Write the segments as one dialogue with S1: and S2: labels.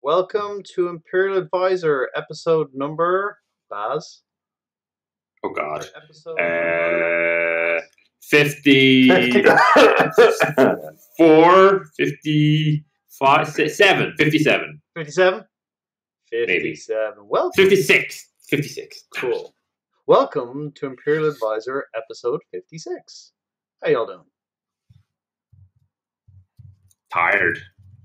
S1: Welcome to Imperial Advisor, episode number, Baz?
S2: Oh God.
S1: Episode number
S2: 54, 55, 57.
S1: 57? 57. Welcome.
S2: 56. 56.
S1: Cool. Welcome to Imperial Advisor, episode 56. How y'all doing?
S2: Tired.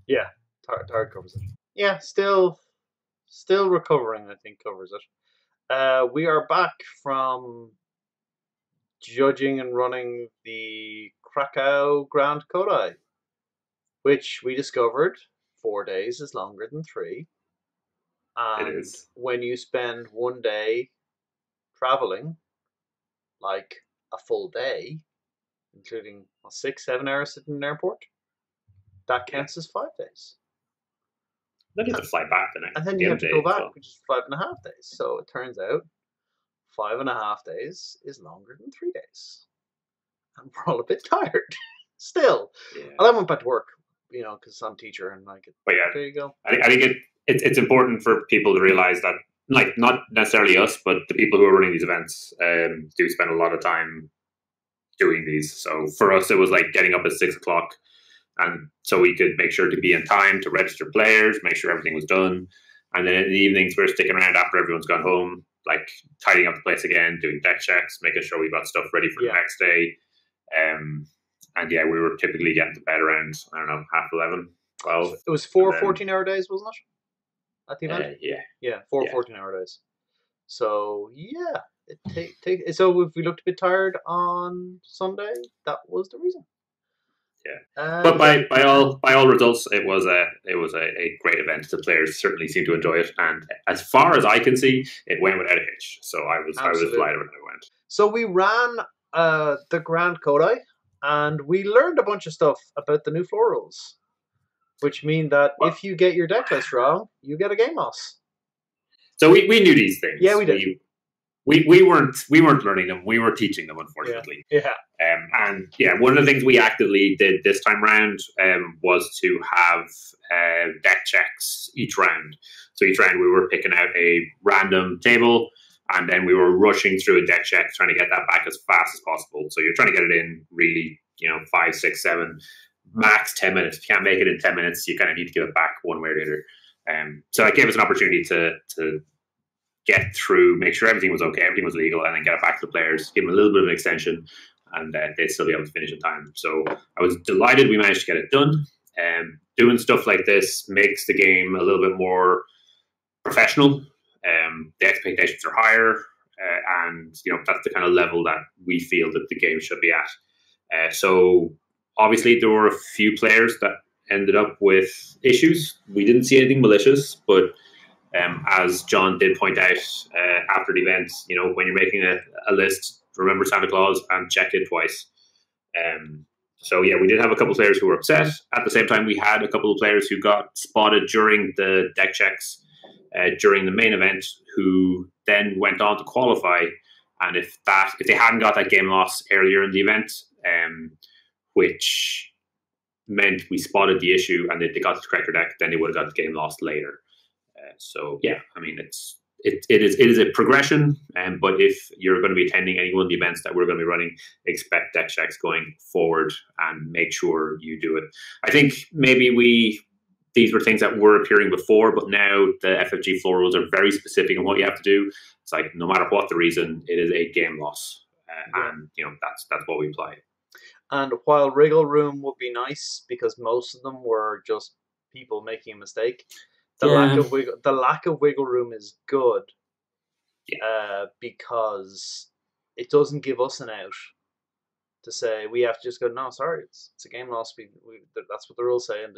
S1: Yeah, tired covers it. Yeah, still recovering, I think, covers it. We are back from judging and running the Krakow Grand Kodai, which we discovered 4 days is longer than 3. And
S2: It is.
S1: when you spend 1 day traveling, like a full day, including 6-7 hours sitting in an airport, that counts as 5 days.
S2: Then you have to fly back the next.
S1: And then you have to go back,
S2: well.
S1: which is 5.5 days. So it turns out 5.5 days is longer than 3 days. And we're all a bit tired still.
S2: Yeah.
S1: And I went back to work, because I'm a teacher and like,
S2: But yeah,
S1: there you go.
S2: I think it's important for people to realize that, like, not necessarily us, but the people who are running these events do spend a lot of time doing these. So for us, it was like getting up at 6 o'clock. And so we could make sure to be in time to register players, make sure everything was done. And then in the evenings, we're sticking around after everyone's gone home, like tidying up the place again, doing deck checks, making sure we got stuff ready for the next day. And yeah, we were typically getting to bed around, 11:30, 12.
S1: It was 4 14-hour days, wasn't it? At the event?
S2: Yeah.
S1: 4 14-hour days. So, yeah. So if we looked a bit tired on Sunday, that was the reason.
S2: Yeah, but by all results, it was a great event. The players certainly seemed to enjoy it, and as far as I can see, it went without a hitch. So I was delighted when it went.
S1: So we ran the Grand Kodai, and we learned a bunch of stuff about the new floor rules, which mean that if you get your deck list wrong, you get a game loss.
S2: So we knew these things.
S1: Yeah, we did.
S2: We weren't learning them. We were teaching them, unfortunately.
S1: Yeah.
S2: And yeah, one of the things we actively did this time round was to have deck checks each round. So each round we were picking out a random table, and then we were rushing through a deck check, trying to get that back as fast as possible. So you're trying to get it in really, 5, 6, 7, max 10 minutes. If you can't make it in 10 minutes, you kind of need to give it back one way or the other. So it gave us an opportunity to get through, make sure everything was okay, everything was legal, and then get it back to the players, give them a little bit of an extension, and they'd still be able to finish in time. So I was delighted we managed to get it done. Doing stuff like this makes the game a little bit more professional. The expectations are higher, and that's the kind of level that we feel that the game should be at. So obviously there were a few players that ended up with issues. We didn't see anything malicious, but as John did point out after the event, when you're making a list, remember Santa Claus and check it twice. So yeah, we did have a couple of players who were upset. At the same time, we had a couple of players who got spotted during the deck checks during the main event, who then went on to qualify. And if they hadn't got that game loss earlier in the event, which meant we spotted the issue and they got the correct deck, then they would have got the game lost later. So yeah, I mean it is a progression, but if you're going to be attending any one of the events that we're going to be running, expect deck checks going forward and make sure you do it. I think maybe these were things that were appearing before, but now the FFG floor rules are very specific on what you have to do. It's like no matter what the reason, it is a game loss, and that's what we apply.
S1: And while Wriggle Room would be nice because most of them were just people making a mistake. The lack of wiggle room is good, because it doesn't give us an out to say we have to just go, no, sorry, it's a game loss. That's what the rules say, and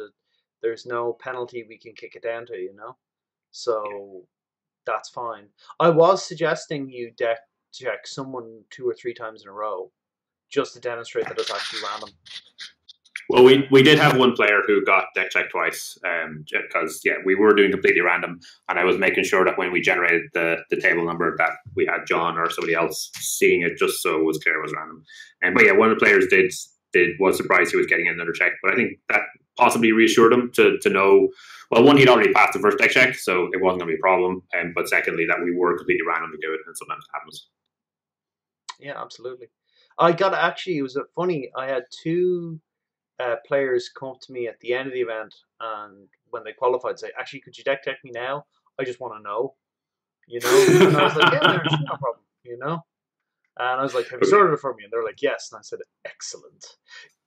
S1: there's no penalty we can kick it down to, So that's fine. I was suggesting you deck check someone 2 or 3 times in a row, just to demonstrate that it's actually random.
S2: Well, we did have one player who got deck checked twice, because we were doing completely random, and I was making sure that when we generated the table number that we had John or somebody else seeing it, just so it was clear it was random. But yeah, one of the players did was surprised he was getting another check. But I think that possibly reassured him to know, well, one, he'd already passed the first deck check, so it wasn't going to be a problem. But secondly, that we were completely randomly do it, and sometimes it happens.
S1: Yeah, absolutely. It was funny. I had two players come up to me at the end of the event, and when they qualified, say, "Actually, could you deck check me now? I just want to know." And I was like, "Yeah, no problem." And I was like, "Have you sorted it for me?" And they're like, "Yes." And I said, "Excellent."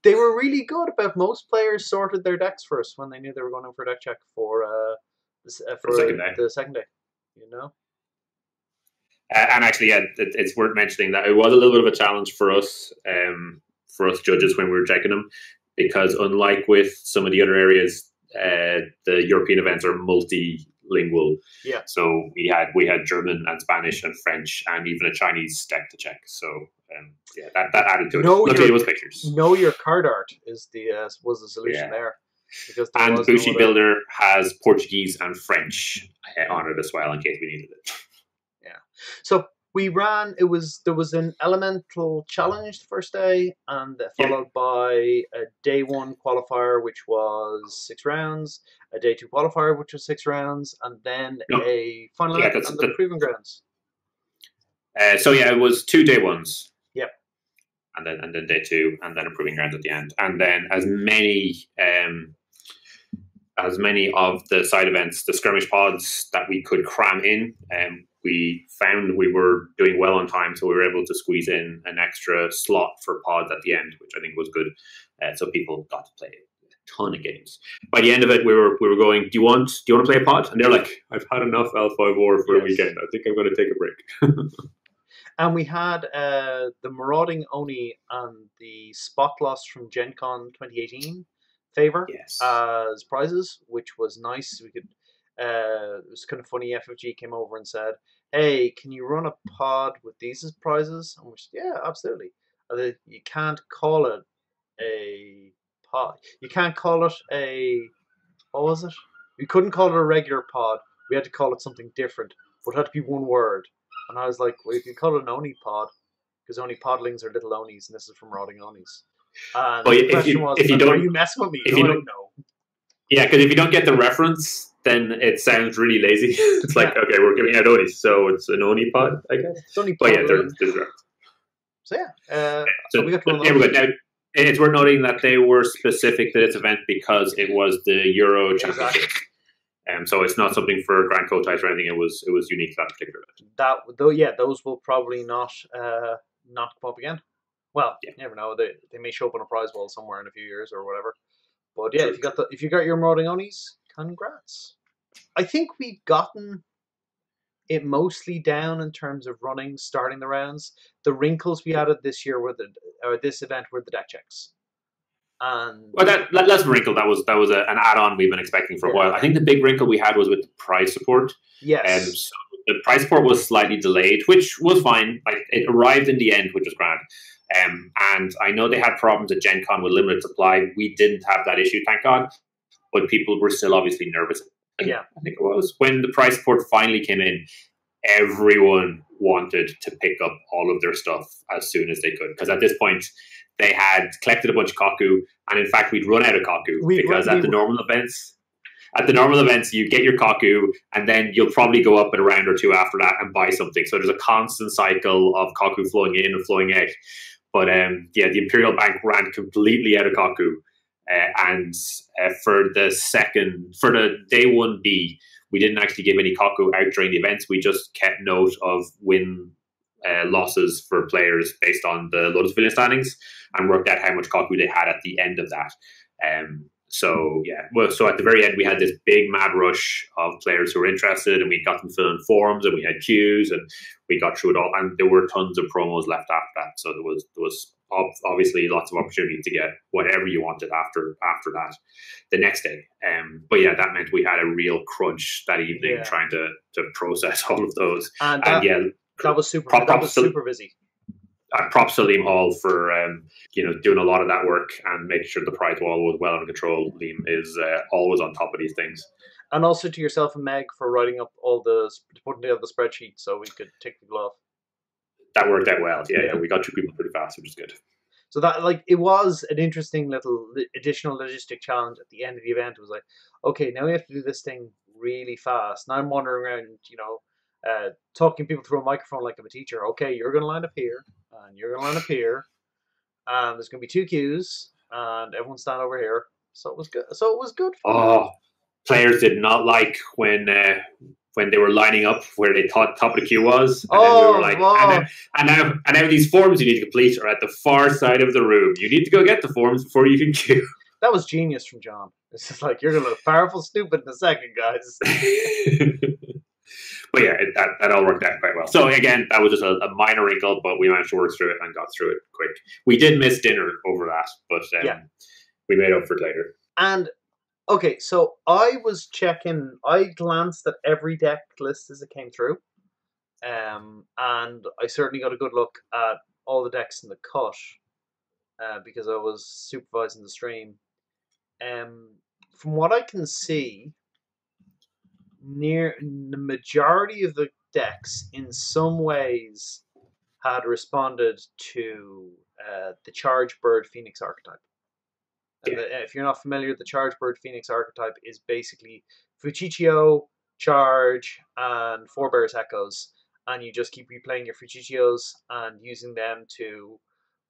S1: They were really good about most players sorted their decks first when they knew they were going in for a deck check for the second day.
S2: And actually, yeah, it's worth mentioning that it was a little bit of a challenge for us judges when we were checking them, because unlike with some of the other areas, the European events are multilingual.
S1: Yeah.
S2: So we had German and Spanish and French and even a Chinese deck to check. So yeah, that added to it. Luckily, it was pictures.
S1: Know your card art was the solution there. Because
S2: and Bushi Builder has Portuguese and French on it as well in case we needed it.
S1: Yeah. So we ran. There was an elemental challenge the first day, and followed by a day 1 qualifier, which was 6 rounds. A day 2 qualifier, which was 6 rounds, and then a final and the proving grounds.
S2: So yeah, it was 2 day 1s.
S1: Yep.
S2: And then day 2, and then a proving grounds at the end, and then as many of the side events, the skirmish pods that we could cram in. We found we were doing well on time, so we were able to squeeze in an extra slot for pods at the end, which I think was good. So people got to play a ton of games. By the end of it, we were going, do you want to play a pod? And they're like, I've had enough L5 War for a weekend. I think I'm going to take a break.
S1: And we had the Marauding Oni and the Spot Loss from Gen Con 2018 favor as prizes, which was nice. We could. It was kind of funny. FFG came over and said, "Hey, can you run a pod with these as prizes?" And we said, "Yeah, absolutely." You can't call it a pod. You can't call it a. What was it? We couldn't call it a regular pod. We had to call it something different, but it had to be one word. And I was like, "Well, you can call it an Oni pod, because Oni podlings are little Onis, and this is from Rotting Onis." And the question was, are you messing with me? I don't know.
S2: Yeah, because if you don't get the reference, then it sounds really lazy. It's like, okay, we're giving out Onis, so it's an Oni pod, I guess.
S1: It's Oni pod.
S2: But yeah, there's reference.
S1: So yeah,
S2: we got to we're good. Now, it's worth noting that they were specific to this event because it was the Euro Championship.
S1: Exactly.
S2: So it's not something for Grand Coteis or anything. It was unique to that particular event.
S1: Those will probably not come up again. Well, you never know. They may show up on a prize wall somewhere in a few years or whatever. But yeah, if you got your Marauding Onis, congrats. I think we've gotten it mostly down in terms of starting the rounds. The wrinkles we added this year this event were the deck checks. And
S2: that's a wrinkle. That was an add-on we've been expecting for a while. I think the big wrinkle we had was with the prize support.
S1: Yes.
S2: So the prize support was slightly delayed, which was fine. Like, it arrived in the end, which was grand. And I know they had problems at Gen Con with limited supply. We didn't have that issue, thank God. But people were still obviously nervous.
S1: Yeah.
S2: I think it was. When the prize support finally came in, everyone wanted to pick up all of their stuff as soon as they could. Because at this point, they had collected a bunch of Kaku. And in fact, we'd run out of Kaku. Because at the normal events, you get your Kaku, and then you'll probably go up in a round or two after that and buy something. So there's a constant cycle of Kaku flowing in and flowing out. But the Imperial Bank ran completely out of Kaku. And for the day 1B, we didn't actually give any Kaku out during the events. We just kept note of win losses for players based on the Lotus Pavilion standings and worked out how much Kaku they had at the end of that. So at the very end, we had this big mad rush of players who were interested, and we got them filling forms, and we had queues, and we got through it all. And there were tons of promos left after that. So there was obviously lots of opportunity to get whatever you wanted after that the next day. But yeah, that meant we had a real crunch that evening trying to process all of those.
S1: And that was super busy.
S2: Props to Liam Hall for doing a lot of that work and making sure the prize wall was well under control. Liam is always on top of these things.
S1: And also to yourself and Meg for writing up putting together the spreadsheet so we could tick the glove.
S2: That worked out well. Yeah, we got 2 people pretty fast, which is good.
S1: So that like it was an interesting little additional logistic challenge at the end of the event. It was like, okay, now we have to do this thing really fast. Now I'm wandering around, talking people through a microphone like I'm a teacher. Okay, you're going to line up here, and you're going to line up here, and there's going to be 2 queues, and everyone stand over here. So it was good. So it was good for
S2: Oh, players did not like when they were lining up where they thought top of the queue was, and then we were like, and now these forms you need to complete are at the far side of the room. You need to go get the forms before you can queue.
S1: That was genius from John. It's just like, you're going to look powerful stupid in a second, guys.
S2: But yeah, that all worked out quite well. So again, that was just a minor wrinkle, but we managed to work through it and got through it quick. We did miss dinner over that, but we made up for it later.
S1: And okay, so I was checking. I glanced at every deck list as it came through, and I certainly got a good look at all the decks in the cut because I was supervising the stream. From what I can see, near the majority of the decks, in some ways, had responded to the Charge Bird Phoenix archetype. And if you're not familiar, the Charge Bird Phoenix archetype is basically Fuchichio, Charge, and Forebears Echoes, and you just keep replaying your Fuchichios and using them to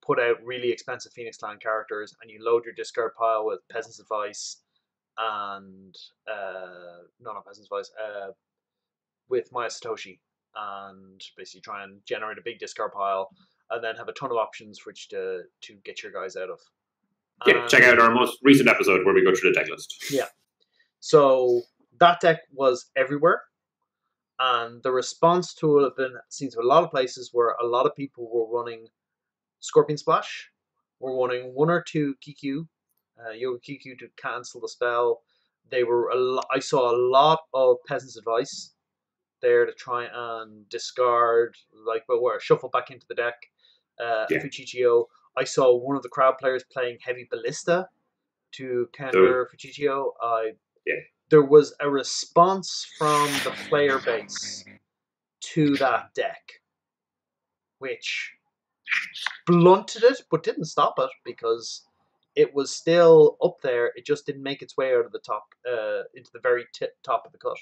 S1: put out really expensive Phoenix Clan characters, and you load your discard pile with Peasant's Advice and not Peasant's Advice, with Maya Satoshi, and basically try and generate a big discard pile, and then have a ton of options for which to get your guys out of.
S2: Yeah, check out our most recent episode where we go through the deck list.
S1: Yeah. So that deck was everywhere. And the response to it had been seen to a lot of places where a lot of people were running Scorpion Splash, were running 1 or 2 Kiku, Yoga Kiku to cancel the spell. I saw a lot of Peasant's Advice there to try and discard, shuffle back into the deck. Fuchichio. I saw one of the crowd players playing Heavy Ballista to counter Fuchichio. There was a response from the player base to that deck, which blunted it, but didn't stop it because it was still up there. It just didn't make its way out of the top, into the very top of the cut,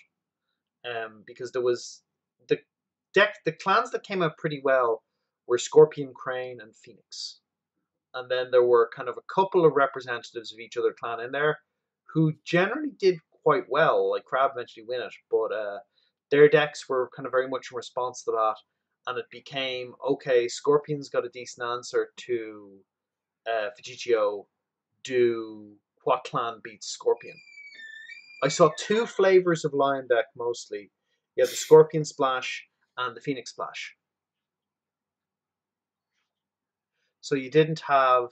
S1: because there was the clans that came out pretty well were Scorpion, Crane, and Phoenix. And then there were kind of a couple of representatives of each other clan in there who generally did quite well. Like Crab eventually win it, but their decks were kind of very much in response to that. And it became, okay, Scorpion's got a decent answer to Fuchichio. What clan beats Scorpion? I saw 2 flavors of Lion deck mostly. You had the Scorpion Splash and the Phoenix Splash. So you didn't have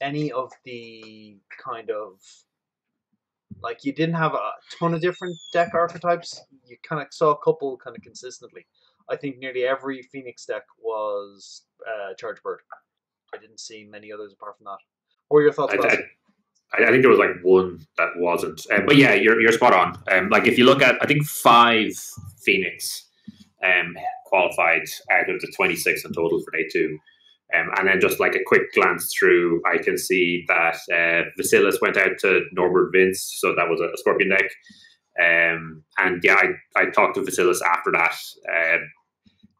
S1: any of the kind of, like, you didn't have a ton of different deck archetypes. You kind of saw a couple kind of consistently. I think nearly every Phoenix deck was Charge Bird. I didn't see many others apart from that. What were your thoughts about it?
S2: I think there was like one that wasn't. But yeah, you're spot on. Like if you look at, I think 5 Phoenix qualified out of the 26 in total for day 2. And then just like a quick glance through, I can see that Vasilis went out to Norbert Vince, so that was a Scorpion deck. And yeah, I talked to Vasilis after that.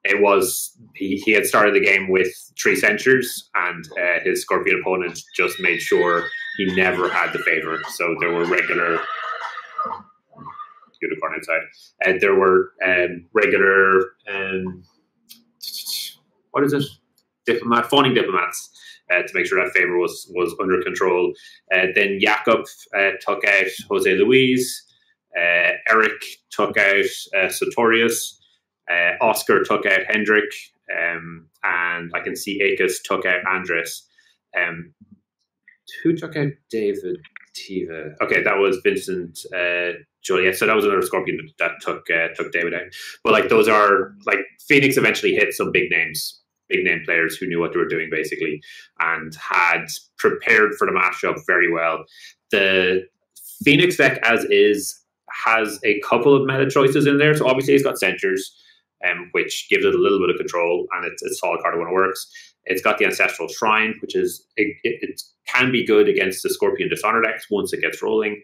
S2: It was he had started the game with 3 Censures, and his Scorpion opponent just made sure he never had the favor. So there were regular unicorn outside, and there were regular what is it? Fawning diplomats to make sure that favor was under control. Then Jakob took out Jose Luis. Eric took out Sartorius. Oscar took out Hendrik. And I can see Akis took out Andres. Who took out David Tiva? Okay, that was Vincent Joliet. So that was another Scorpion that took David out. But like those are like Phoenix eventually hit some big name players who knew what they were doing basically and had prepared for the matchup very well. The Phoenix deck as is has a couple of meta choices in there. So obviously it's got Censures, which gives it a little bit of control, and it's a solid card when it works. It's got the Ancestral Shrine, which is it can be good against the Scorpion Dishonor decks once it gets rolling.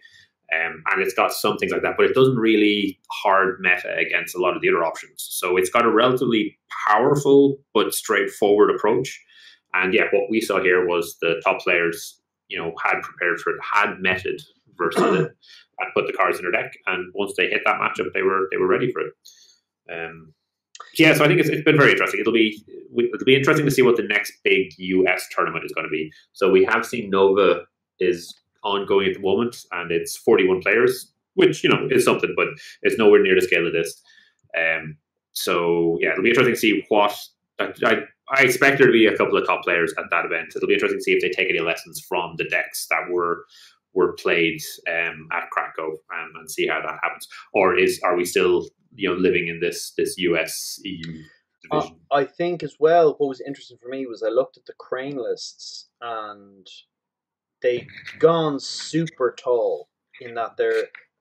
S2: And it's got some things like that, but it doesn't really hard meta against a lot of the other options. So it's got a relatively powerful but straightforward approach. And yeah, what we saw here was the top players, had prepared for it, had meted versus it, and put the cards in their deck. And once they hit that matchup, they were ready for it. So I think it's been very interesting. It'll be interesting to see what the next big US tournament is going to be. So we have seen Nova is ongoing at the moment, and it's 41 players, which is something, but it's nowhere near the scale of this. So yeah, it'll be interesting to see what I expect there to be a couple of top players at that event. It'll be interesting to see if they take any lessons from the decks that were played at Krakow, and see how that happens. Or are we still living in this US EU division?
S1: I think as well, what was interesting for me was I looked at the Crane lists, and they'd gone super tall in that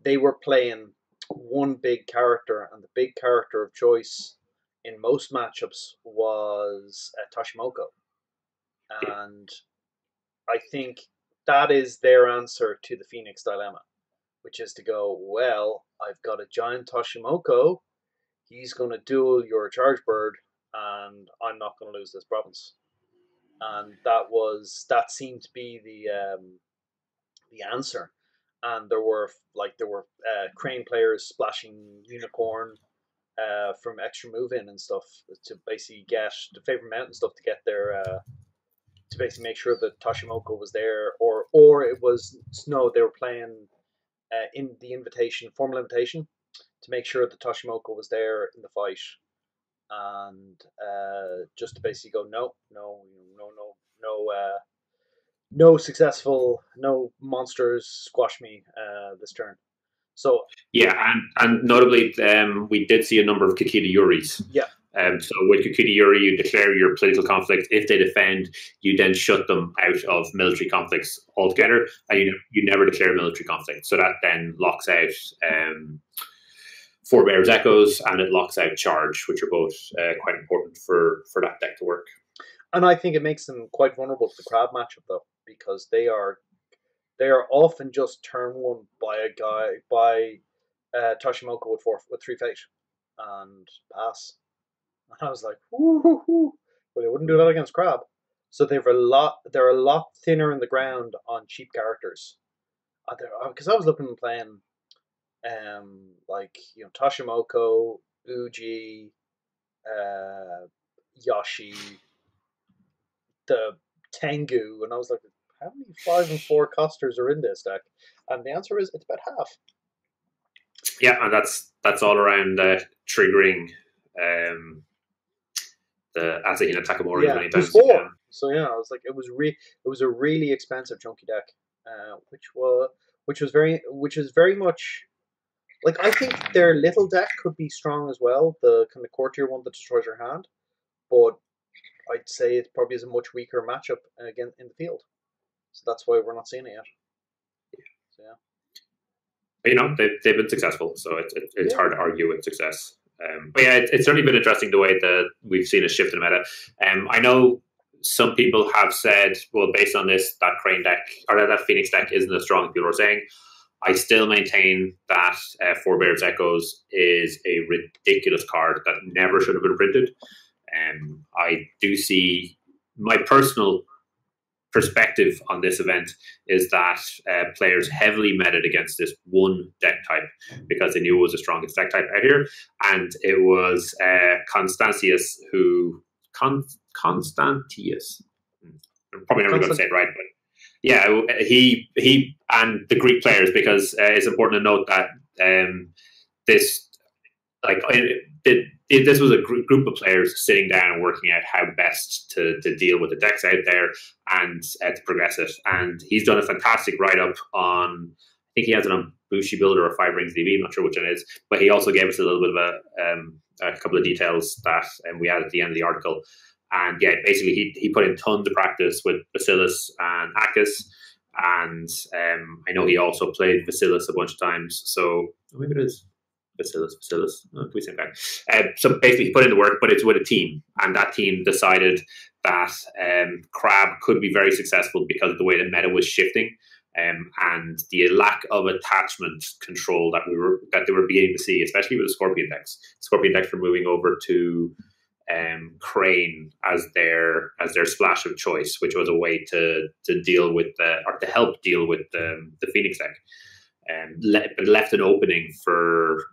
S1: they were playing one big character, and the big character of choice in most matchups was Toshimoko. And I think that is their answer to the Phoenix dilemma, which is to go, well, I've got a giant Toshimoko, he's going to duel your charge bird, and I'm not going to lose this province. And that seemed to be the answer. And there were Crane players splashing Unicorn from extra move in and stuff to basically get the favorite mountain stuff to get their to basically make sure that Toshimoko was there, or it was they were playing in the formal invitation to make sure that Toshimoko was there in the fight, and just to basically go no successful, no monsters squash me this turn. So
S2: yeah, and notably, we did see a number of Kikita Yuris.
S1: Yeah.
S2: So with Kikita Yuri, you declare your political conflict. If they defend, you then shut them out of military conflicts altogether, and you never declare a military conflict. So that then locks out Four Bears Echoes, and it locks out Charge, which are both quite important for that deck to work.
S1: And I think it makes them quite vulnerable to the Crab matchup, though, because they are often just turn one by Toshimoko with 3 fate and pass. And I was like, woo. But they wouldn't do that against Crab. So they're a lot thinner in the ground on cheap characters. Because I was looking and playing Toshimoko, Uji, Yoshi, the Tengu, and I was like, how many 5 and 4 costers are in this deck? And the answer is it's about half.
S2: Yeah, and that's all around triggering the Asahina Takamori many times.
S1: 4. So yeah, I was like, it was a really expensive chunky deck, which is very much like, I think their little deck could be strong as well, the kind of courtier one that destroys your hand, but I'd say it probably is a much weaker matchup again in the field. So that's why we're not seeing it yet. So yeah.
S2: But, they've been successful, so it's hard to argue with success. But yeah, it's certainly been interesting the way that we've seen a shift in meta. I know some people have said, well, based on this, that Crane deck or that Phoenix deck isn't as strong as people are saying. I still maintain that Four Bears Echoes is a ridiculous card that never should have been printed. I do see my personal perspective on this event is that players heavily meted against this one deck type because they knew it was the strongest deck type out here, and it was Constantius who Constantius. I'm probably never going to say it right, but yeah, he and the Greek players, because it's important to note that this was a group of players sitting down and working out how best to deal with the decks out there and to progress it. And he's done a fantastic write-up on, I think he has it on Bushi Builder or 5 Rings DB, I'm not sure which one it is, but he also gave us a little bit of a couple of details that we had at the end of the article. And yeah, basically he put in tons of practice with Bacillus and Akis. And I know he also played Bacillus a bunch of times. So maybe it is. Bacillus. Oh, we same guy. So basically, he put in the work, but it's with a team, and that team decided that Crab could be very successful because of the way the meta was shifting, and the lack of attachment control that they were beginning to see, especially with the Scorpion decks. Scorpion decks were moving over to Crane as their splash of choice, which was a way to deal with or to help deal with the Phoenix deck. But left an opening for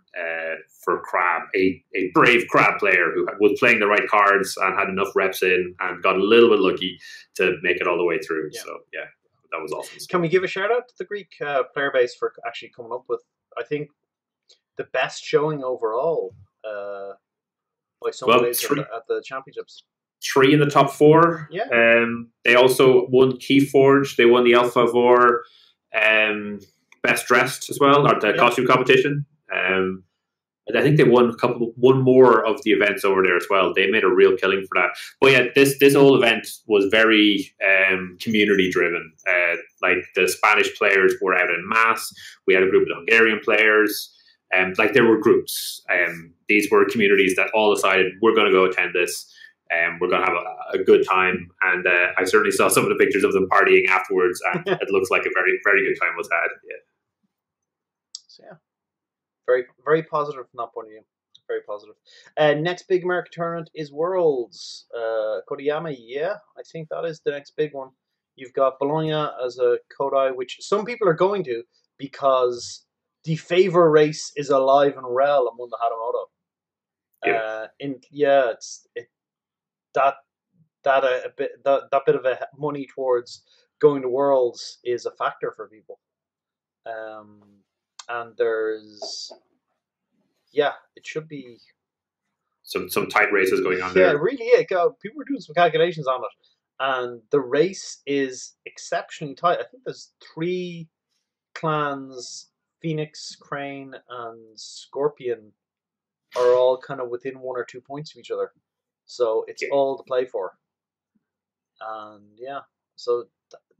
S2: Crab, a brave Crab player who was playing the right cards and had enough reps in and got a little bit lucky to make it all the way through. Yeah. So yeah, that was awesome.
S1: Can we give a shout out to the Greek player base for actually coming up with, I think, the best showing overall by some players at the championships?
S2: 3 in the top 4.
S1: Yeah.
S2: They also won Keyforge. They won the Alpha Vor Best Dressed as well, or the costume competition. I think they won one more of the events over there as well. They made a real killing for that. But yeah, this whole event was very community driven. Like the Spanish players were out en masse. We had a group of Hungarian players. Like there were groups. These were communities that all decided we're going to go attend this. We're going to have a good time. And I certainly saw some of the pictures of them partying afterwards, and it looks like a very, very good time was had. Yeah.
S1: So yeah, very, very positive from that point of view. Very positive. Next big American tournament is Worlds. Kodayama, yeah, I think that is the next big one. You've got Bologna as a Kodai, which some people are going to because the favor race is alive and well among the Hatamoto. That bit of a money towards going to Worlds is a factor for people. And there's, it should be
S2: some tight races going on there.
S1: Yeah, really. Yeah, people were doing some calculations on it, and the race is exceptionally tight. I think there's 3 clans: Phoenix, Crane, and Scorpion are all kind of within 1 or 2 points of each other. So it's all to play for. And yeah, so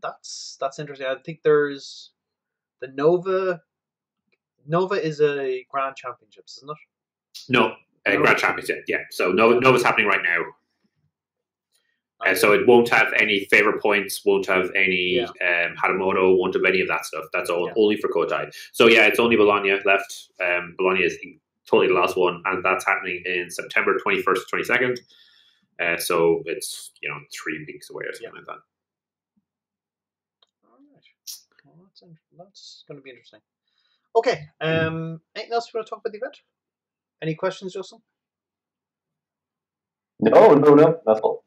S1: that's interesting. I think there's the Nova. Nova is a Grand Championships, isn't it?
S2: No, Grand Championship. Yeah, so Nova's happening right now. So it won't have any favor points, won't have any Hatamoto, won't have any of that stuff. That's all only for Kotai. So yeah, it's only Bologna left. Bologna is totally the last one, and that's happening in September 21st to 22nd. So it's 3 weeks away or something like that.
S1: All right. Well, that's going to be interesting. Okay. Anything else you want to talk about the event? Any questions, Justin?
S3: No, that's all.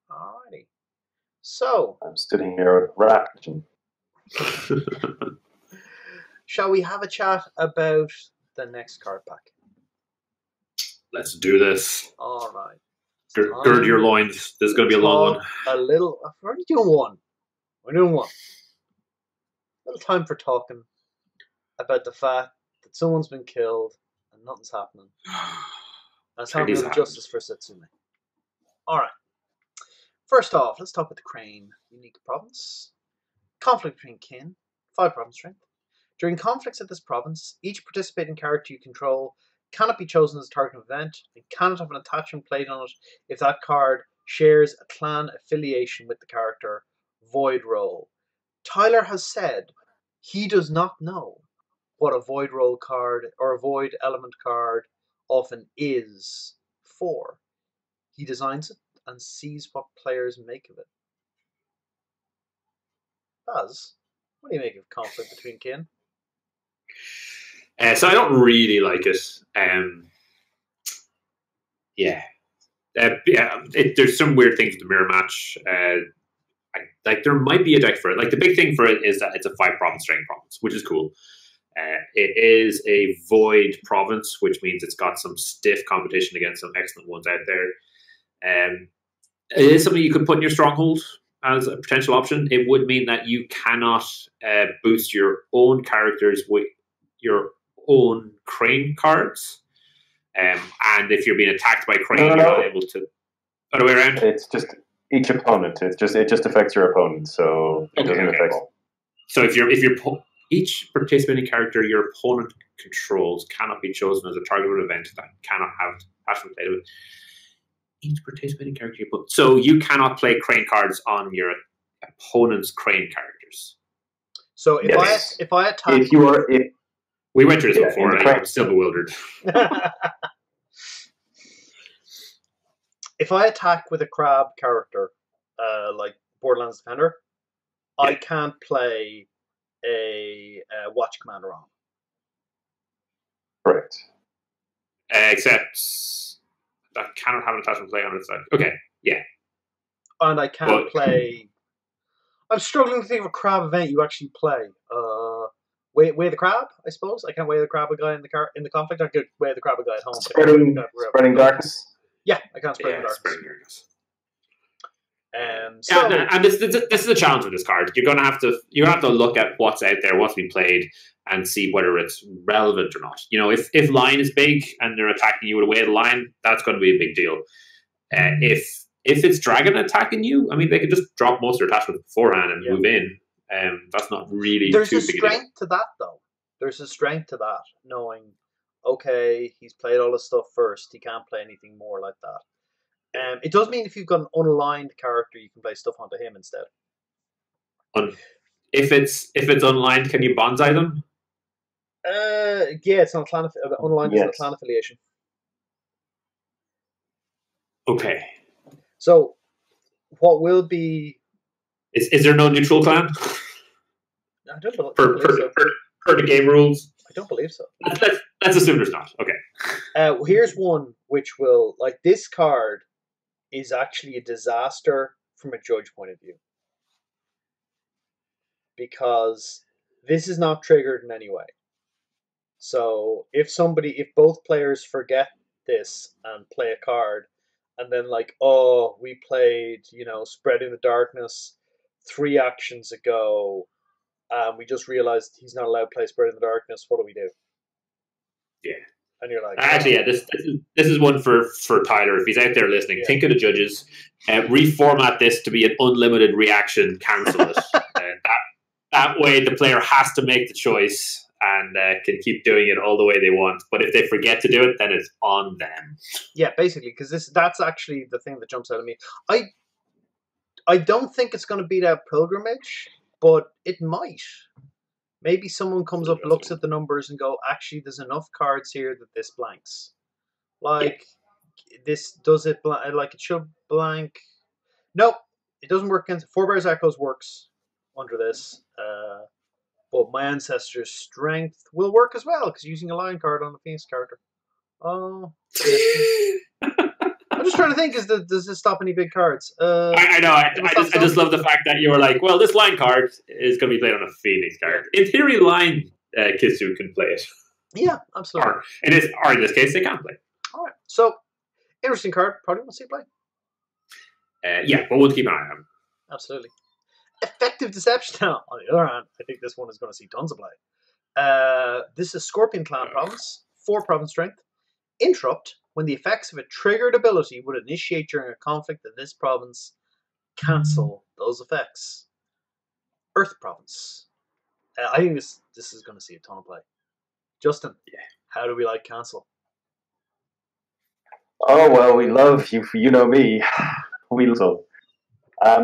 S1: Alrighty. So
S3: I'm sitting here wrapped.
S1: Shall we have a chat about the next card pack?
S2: Let's do this.
S1: All right.
S2: Gird your loins. This is going to be a long one.
S1: We're only doing one. We're doing one. A little time for talking about the fact that someone's been killed and nothing's happening. That's how to justice for Satsume. Alright. First off, let's talk about the Crane unique province. Conflict between kin. 5 province strength. During conflicts at this province, each participating character you control cannot be chosen as a target event and cannot have an attachment played on it if that card shares a clan affiliation with the character. Void roll. Tyler has said he does not know what a void roll card or a void element card often is for. He designs it and sees what players make of it. Baz, what do you make of conflict between kin?
S2: So I don't really like it. There's some weird things with the mirror match. There might be a deck for it. Like the big thing for it is that it's a 5 province strength province, which is cool. It is a void province, which means it's got some stiff competition against some excellent ones out there. It is something you could put in your stronghold as a potential option. It would mean that you cannot boost your own characters with your own Crane cards. And if you're being attacked by Crane, you're not able to... Other way around?
S3: It's just each opponent. It just affects your opponent, so it doesn't affect...
S2: So if you're each participating character your opponent controls cannot be chosen as a target of an event that cannot have been played with each participating character you put. So you cannot play Crane cards on your opponent's Crane characters.
S1: So if I attack,
S2: we went through this before, and I'm still bewildered.
S1: If I attack with a crab character, like Borderlands Defender, I can't play a Watch Commander on.
S3: Correct.
S2: Except that cannot have an attachment play on its side. Okay, yeah.
S1: And I can't play. I'm struggling to think of a crab event you actually play. Weigh the crab, I suppose. I can't weigh the crab a guy in the conflict. I could weigh the crab a guy at home.
S3: Spreading darkness.
S1: Yeah, I can't spread darkness.
S2: Spreading darkness.
S1: And
S2: this is the challenge with this card. You're gonna have to look at what's out there, what's been played, and see whether it's relevant or not. You know, if line is big and they're attacking you with a weighted line, that's going to be a big deal. If it's dragon attacking you, I mean, they could just drop most of their attachments beforehand and move in. That's not really
S1: There's
S2: too
S1: a
S2: big a deal.
S1: strength to that, though. There's a strength to that, knowing, okay, he's played all his stuff first. He can't play anything more like that. It does mean if you've got an unaligned character, you can play stuff onto him instead.
S2: If it's unaligned, can you bonsai them?
S1: Yeah, it's not clan. Unaligned is not clan affiliation.
S2: Okay.
S1: So, what will be?
S2: Is there no neutral clan?
S1: I don't believe
S2: so. Per the game rules.
S1: I don't believe so.
S2: Let's assume there's not. Okay.
S1: Here's one which will, like, this card is actually a disaster from a judge point of view, because this is not triggered in any way. So if both players forget this and play a card, and then like, oh, we played, Spread in the Darkness 3 actions ago, we just realized he's not allowed to play Spread in the Darkness, what do we do?
S2: Yeah.
S1: And you're like,
S2: actually, yeah, this is one for Tyler. If he's out there listening, think of the judges. Reformat this to be an unlimited reaction. Cancel it. That way, the player has to make the choice and can keep doing it all the way they want. But if they forget to do it, then it's on them. Yeah,
S1: basically, because that's actually the thing that jumps out at me. I don't think it's going to beat out Pilgrimage, but it might. Maybe someone comes up, looks at the numbers, and go, actually, there's enough cards here that this blanks. Like, this does it like it should blank. Nope, it doesn't work against Four Bears Echoes works under this. But My Ancestor's Strength will work as well, because using a lion card on a Phoenix character. Oh. I'm just trying to think, does this stop any big cards?
S2: I know. I just love the fact that you were like, well, this line card is going to be played on a Phoenix card. In theory, line Kisu can play it.
S1: Yeah, absolutely.
S2: Or in this case, they can't play.
S1: All right. So, interesting card. Probably want to see it play.
S2: Yeah, but we'll keep an eye on it.
S1: Absolutely. Effective Deception. Now, on the other hand, I think this one is going to see tons of play. This is Scorpion Clan Province. 4 province strength. Interrupt. When the effects of a triggered ability would initiate during a conflict in this province, cancel those effects. Earth Province. I think this is going to see a ton of play. Justin, how do we like cancel?
S3: Oh, well, we love you. You know me. We love. I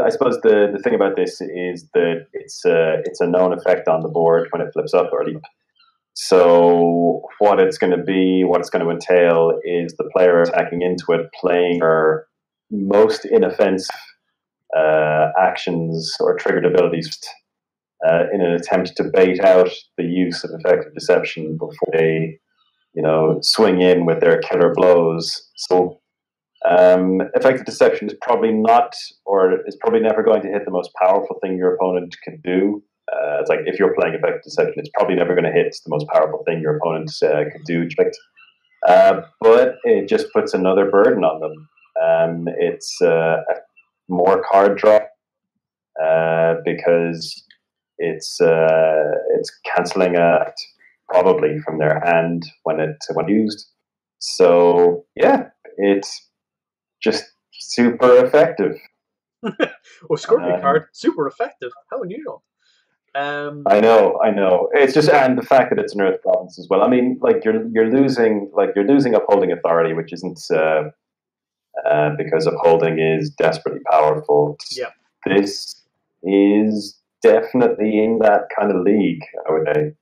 S3: suppose the thing about this is that it's a known effect on the board when it flips up or leap. So what it's going to entail is the player attacking into it, playing their most inoffensive actions or triggered abilities in an attempt to bait out the use of effective deception before they, swing in with their killer blows. So effective deception is probably not, or is probably never going to hit the most powerful thing your opponent can do. It's like if you're playing effective deception, it's probably never going to hit the most powerful thing your opponent could do. But it just puts another burden on them. It's more card draw because it's cancelling a probably from their hand when used. So yeah, it's just super effective.
S1: Well, Scorpion card, super effective. How unusual.
S3: I know. It's just, and the fact that it's an Earth province as well. I mean, like you're losing upholding authority, which isn't because upholding is desperately powerful.
S1: Yeah.
S3: This is definitely in that kind of league, I would say.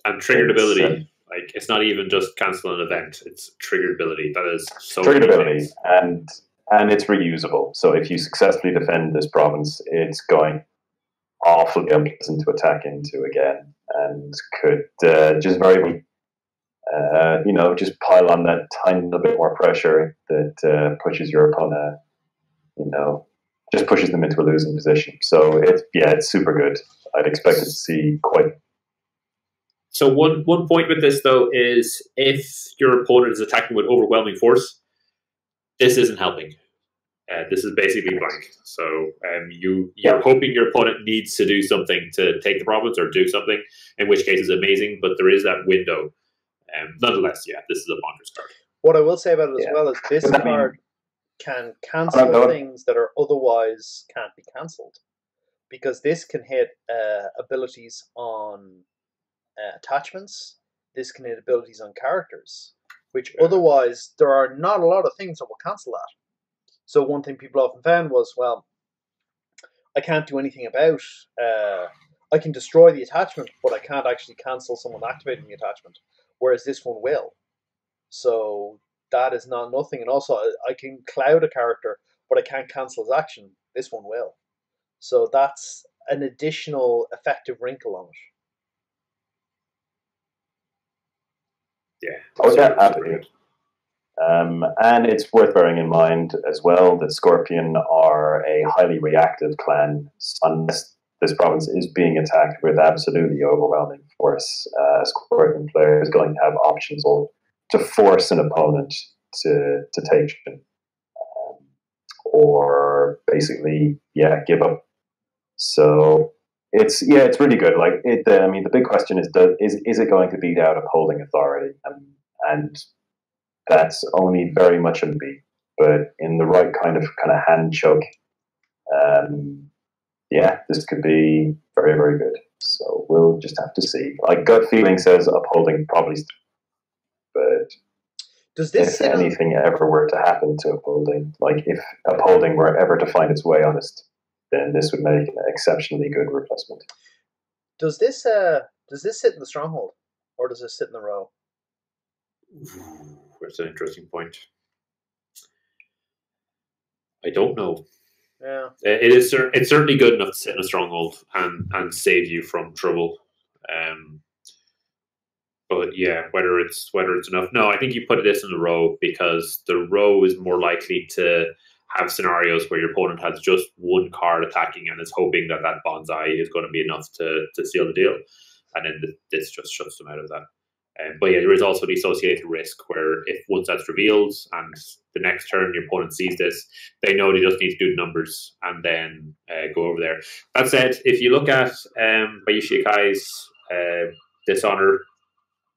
S2: And triggered ability. Like, it's not even just cancel an event; it's triggered ability. That is so
S3: triggered ability, and it's reusable. So if you successfully defend this province, it's going awfully unpleasant to attack into again, and could just very, just pile on that tiny little bit more pressure that pushes your opponent, just pushes them into a losing position. So it's super good. I'd expect to see quite.
S2: So one point with this though is if your opponent is attacking with overwhelming force, this isn't helping. This is basically blank. So you're hoping your opponent needs to do something to take the province or do something, in which case it's amazing, but there is that window. Nonetheless, this is a bonkers card.
S1: What I will say about it as well is this card can cancel things that are otherwise can't be cancelled. Because this can hit abilities on attachments, this can hit abilities on characters, which otherwise there are not a lot of things that will cancel that. So one thing people often found was, well, I can't do anything about, I can destroy the attachment, but I can't actually cancel someone activating the attachment, whereas this one will. So that is not nothing. And also, I can cloud a character, but I can't cancel his action. This one will. So that's an additional effective wrinkle on
S2: it.
S3: Absolutely. And it's worth bearing in mind as well that Scorpion are a highly reactive clan. Unless this province is being attacked with absolutely overwhelming force, Scorpion player is going to have options to force an opponent to take action, or basically give up. So it's really good. Like the big question is it going to beat out upholding authority? And that's only very much a maybe, but in the right kind of hand choke, this could be very, very good. So we'll just have to see. Like, gut feeling says upholding probably, but
S1: does this
S3: if anything ever were to happen to upholding, like if upholding were ever to find its way on it, then this would make an exceptionally good replacement.
S1: Does this sit in the stronghold, or does it sit in the row?
S2: That's an interesting point. I don't know.
S1: Yeah,
S2: it's certainly good enough to sit in a stronghold and save you from trouble. But whether it's enough. No, I think you put this in the row because the row is more likely to have scenarios where your opponent has just one card attacking and is hoping that bonsai is going to be enough to seal the deal, and then this just shuts them out of that. But there is also the associated risk where if once that's revealed and the next turn your opponent sees this, they know they just need to do the numbers and then go over there. That said, if you look at Bayushi Akai's Dishonor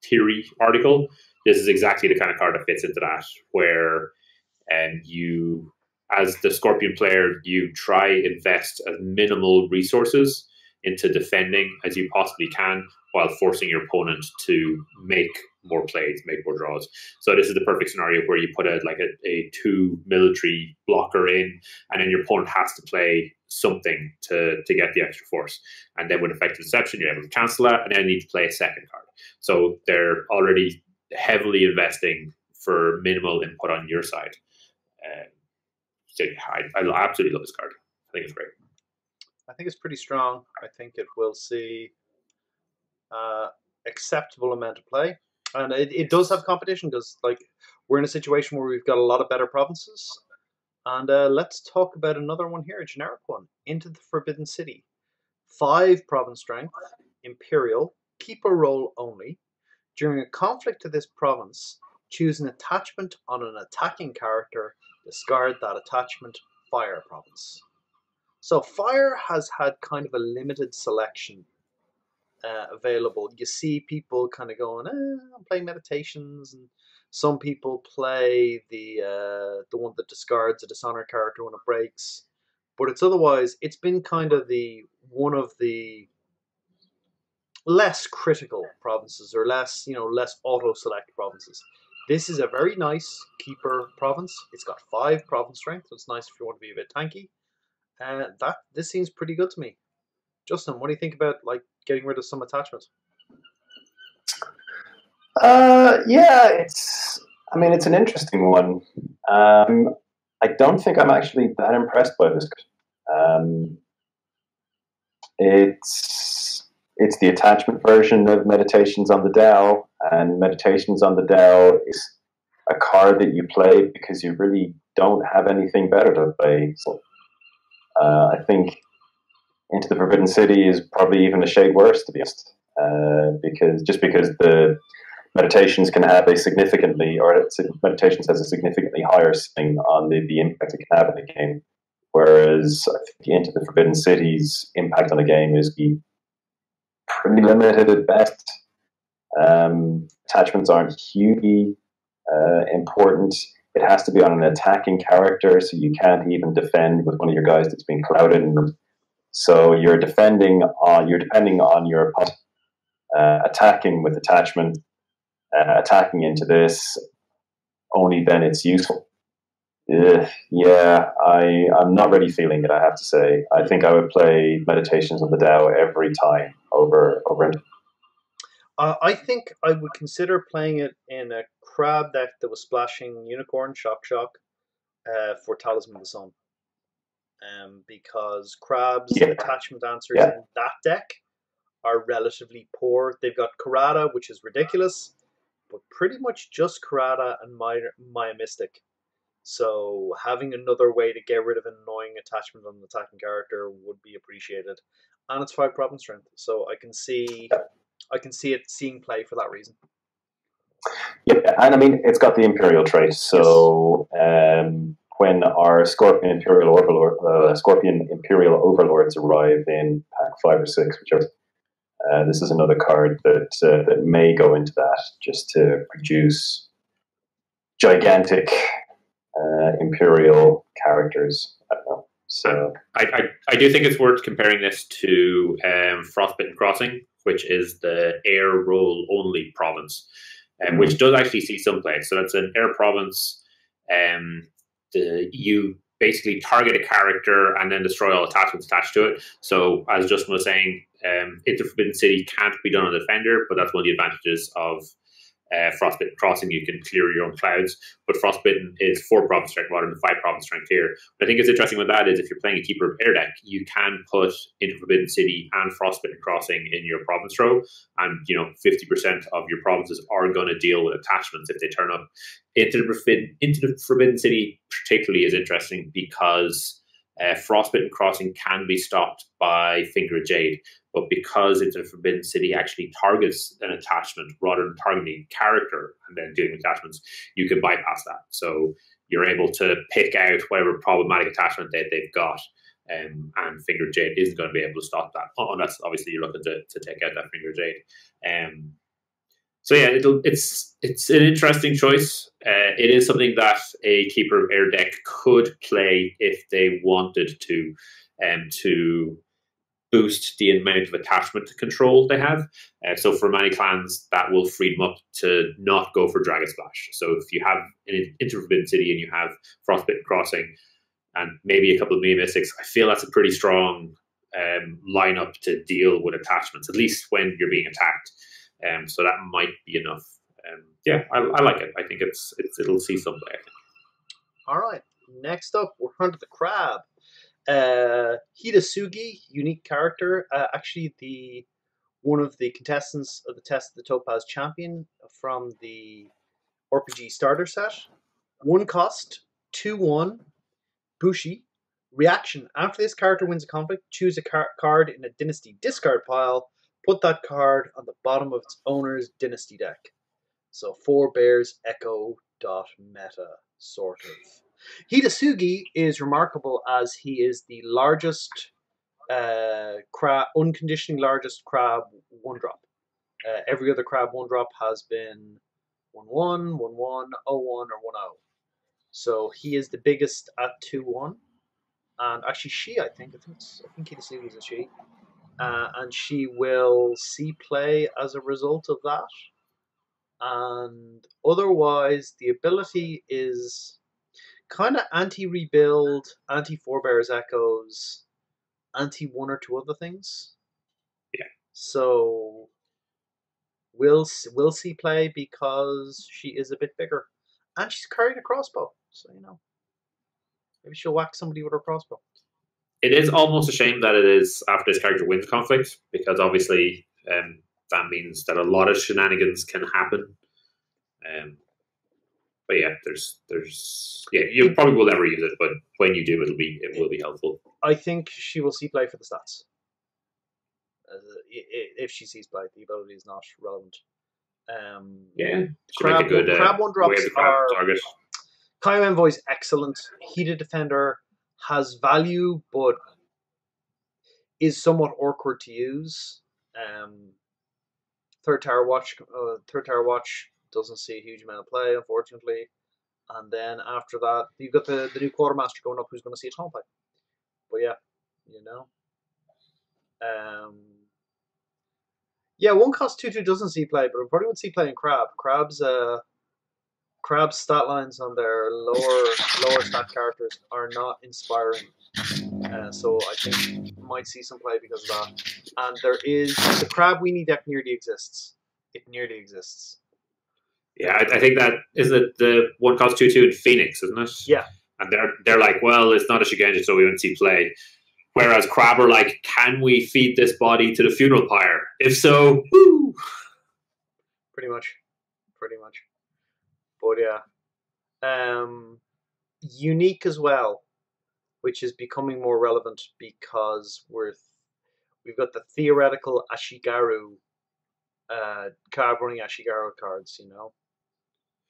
S2: Theory article, this is exactly the kind of card that fits into that, where you, as the Scorpion player, you try invest as minimal resources into defending as you possibly can while forcing your opponent to make more plays, make more draws. So this is the perfect scenario where you put a 2 military blocker in, and then your opponent has to play something to get the extra force. And then with effective deception, you're able to cancel that, and then need to play a second card. So they're already heavily investing for minimal input on your side. I absolutely love this card. I think it's great.
S1: I think it's pretty strong. I think it will see acceptable amount of play, and it does have competition because we're in a situation where we've got a lot of better provinces. And let's talk about another one here, a generic one. Into the Forbidden City. 5 province strength, Imperial, keeper role only. During a conflict to this province, choose an attachment on an attacking character, discard that attachment, fire province. So fire has had kind of a limited selection available. You see people kind of going, I'm playing Meditations, and some people play the one that discards a Dishonor character when it breaks. But it's otherwise, it's been kind of one of the less critical provinces or less less auto select provinces. This is a very nice keeper province. It's got 5 province strength, so it's nice if you want to be a bit tanky. This seems pretty good to me. Justin, what do you think about like getting rid of some attachment?
S3: Yeah, it's an interesting one. I don't think I'm actually that impressed by this. It's the attachment version of Meditations on the Dow, and Meditations on the Dow is a card that you play because you really don't have anything better to play. So I think Into the Forbidden City is probably even a shade worse, to be honest, because the Meditations can have Meditations has a significantly higher swing on the impact it can have in the game, whereas I think Into the Forbidden City's impact on the game is pretty limited at best. Attachments aren't hugely important. It has to be on an attacking character, so you can't even defend with one of your guys that's been clouded. So you're depending on your opponent attacking with attachment, attacking into this. Only then it's useful. Yeah, I'm not really feeling it, I have to say. I think I would play Meditations on the Dow every time over.
S1: I think I would consider playing it in a crab deck that was splashing Unicorn, Shock, for Talisman of the Sun. Because crabs' attachment answers in that deck are relatively poor. They've got Karada, which is ridiculous, but pretty much just Karada and Maya Mystic. So having another way to get rid of an annoying attachment on an attacking character would be appreciated. And it's 5 province strength, so I can see it seeing play for that reason.
S3: Yeah, and I mean it's got the Imperial trait, so when our Scorpion Imperial Overlords arrive in pack 5 or 6, whichever, this is another card that may go into that just to produce gigantic Imperial characters. I don't know. So
S2: I do think it's worth comparing this to Frostbitten Crossing, which is the air roll only province, which does actually see some play. So that's an air province. You basically target a character and then destroy all attachments attached to it. So as Justin was saying, Into Forbidden City can't be done on the defender, but that's one of the advantages of Frostbitten Crossing. You can clear your own clouds, but Frostbitten is 4 province strength rather than 5 province strength here. What I think is interesting with that is if you're playing a Keeper of Air deck, you can put Into Forbidden City and Frostbitten Crossing in your province row, and 50% of your provinces are going to deal with attachments if they turn up. Into the Forbidden City particularly is interesting because Frostbitten Crossing can be stopped by Finger of Jade, but because Into the Forbidden City actually targets an attachment rather than targeting a character and then dealing with attachments, you can bypass that. So you're able to pick out whatever problematic attachment that they've got, and Finger of Jade isn't going to be able to stop that, unless obviously you're looking to take out that Finger of Jade. So yeah, it's an interesting choice. It is something that a Keeper of Air deck could play if they wanted to boost the amount of attachment control they have. So for many clans, that will free them up to not go for Dragon Splash. So if you have an Into Forbidden City and you have Frostbitten Crossing and maybe a couple of Mia Mystics, I feel that's a pretty strong lineup to deal with attachments, at least when you're being attacked. So that might be enough. Yeah, I like it. I think it'll see some play, I think.
S1: All right. Next up, we're on to the crab. Hida, unique character. Actually, one of the contestants of the Test of the Topaz champion from the RPG starter set. 1 cost, 2/1, Bushi. Reaction: after this character wins a conflict, choose a card in a Dynasty discard pile. Put that card on the bottom of its owner's Dynasty deck. So 4 bears echo meta, sort of. Hida is remarkable as he is the largest unconditionally largest crab 1-drop. Every other crab 1-drop has been 1/1, 1/1, 0/1, or 1/0. So he is the biggest at 2/1. And actually, I think Hida is a she. and she will see play as a result of that. And otherwise, the ability is kind of anti-rebuild, anti-forebears echoes, anti-one or two other things.
S2: Yeah.
S1: So we'll see play because she is a bit bigger, and she's carrying a crossbow. So maybe she'll whack somebody with her crossbow.
S2: It is almost a shame that it is after this character wins conflict, because obviously that means that a lot of shenanigans can happen. But yeah, you probably will never use it, but when you do, it will be helpful.
S1: I think she will see play for the stats. If she sees play, the ability is not relevant.
S2: Crab, make a good
S1: crab one drops are
S2: target.
S1: Kaio Envoy is excellent. Hida Defender has value, but is somewhat awkward to use. Third Tower Watch doesn't see a huge amount of play, unfortunately. And then after that, you've got the new Quartermaster going up, who's going to see a ton of play. But yeah, one cost 2/2 doesn't see play, but it probably would see play in Crab. Crab's stat lines on their lower stat characters are not inspiring. So I think might see some play because of that. And there is the Crab Weenie deck nearly exists. It nearly exists.
S2: Yeah, I think that is it. The one cost 2/2 in Phoenix, isn't it?
S1: Yeah.
S2: And they're like, well, it's not a Shigenja, so we won't see play. Whereas Crab are like, can we feed this body to the funeral pyre? If so, woo!
S1: Pretty much. But yeah, unique as well, which is becoming more relevant because we've got the theoretical Ashigaru card running Ashigaru cards.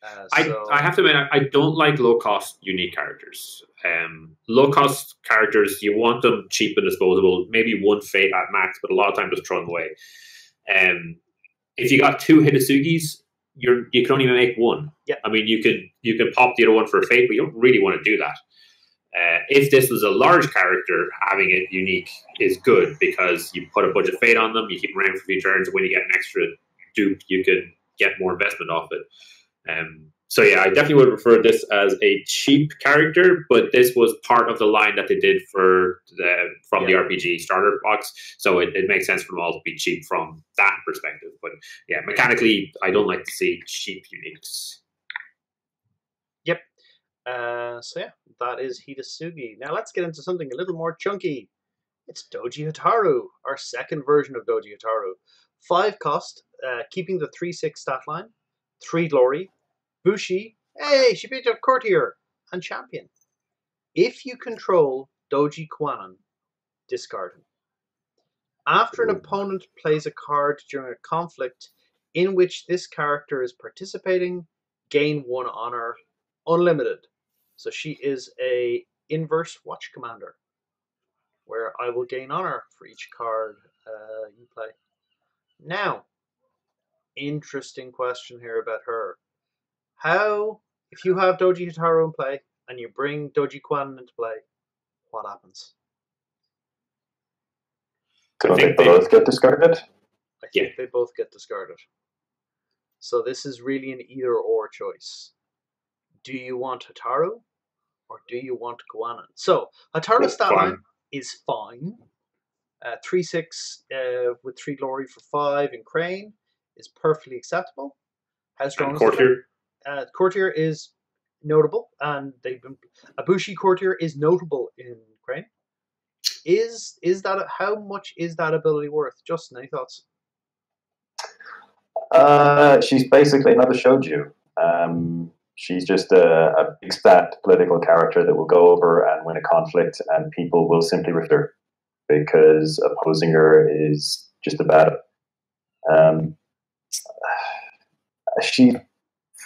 S2: I have to admit, I don't like low cost unique characters. Low cost characters, you want them cheap and disposable. Maybe one fate at max, but a lot of time just throw them away. If you got two Hidasugis, you can only make one.
S1: Yeah.
S2: I mean, you can pop the other one for a fate, but you don't really want to do that. If this was a large character, having it unique is good because you put a bunch of fate on them, you keep them around for a few turns, and when you get an extra dupe, you can get more investment off it. So yeah, I definitely would prefer this as a cheap character, but this was part of the line that they did from the RPG starter box, so it makes sense for them all to be cheap from that perspective. But yeah, mechanically, I don't like to see cheap uniques.
S1: Yep. So yeah, that is Hidasugi. Now let's get into something a little more chunky. It's Doji Hataru, our second version of Doji Hataru. 5 cost, keeping the 3/6 stat line, 3 glory, Bushi, hey, she beat a courtier, and champion. If you control Doji Kwanan, discard him. After an opponent plays a card during a conflict in which this character is participating, gain 1 honor, unlimited. So she is a inverse watch commander, where I will gain honor for each card you play. Now, interesting question here about her. If you have Doji Hataru in play and you bring Doji Kwanan into play, what happens?
S3: Don't they both get discarded?
S1: I think they both get discarded. So this is really an either-or choice. Do you want Hataru or do you want Kwanan? So Hataru's stat line is fine. 3/6 with 3 glory for 5 in Crane is perfectly acceptable. How strong is Courtier? Courtier is notable, and a Bushi Courtier is notable in Crane. Is that how much is that ability worth? Justin, any thoughts?
S3: She's basically another shouju. She's just a big stat political character that will go over and win a conflict, and people will simply refuse her because opposing her is just a bad. She's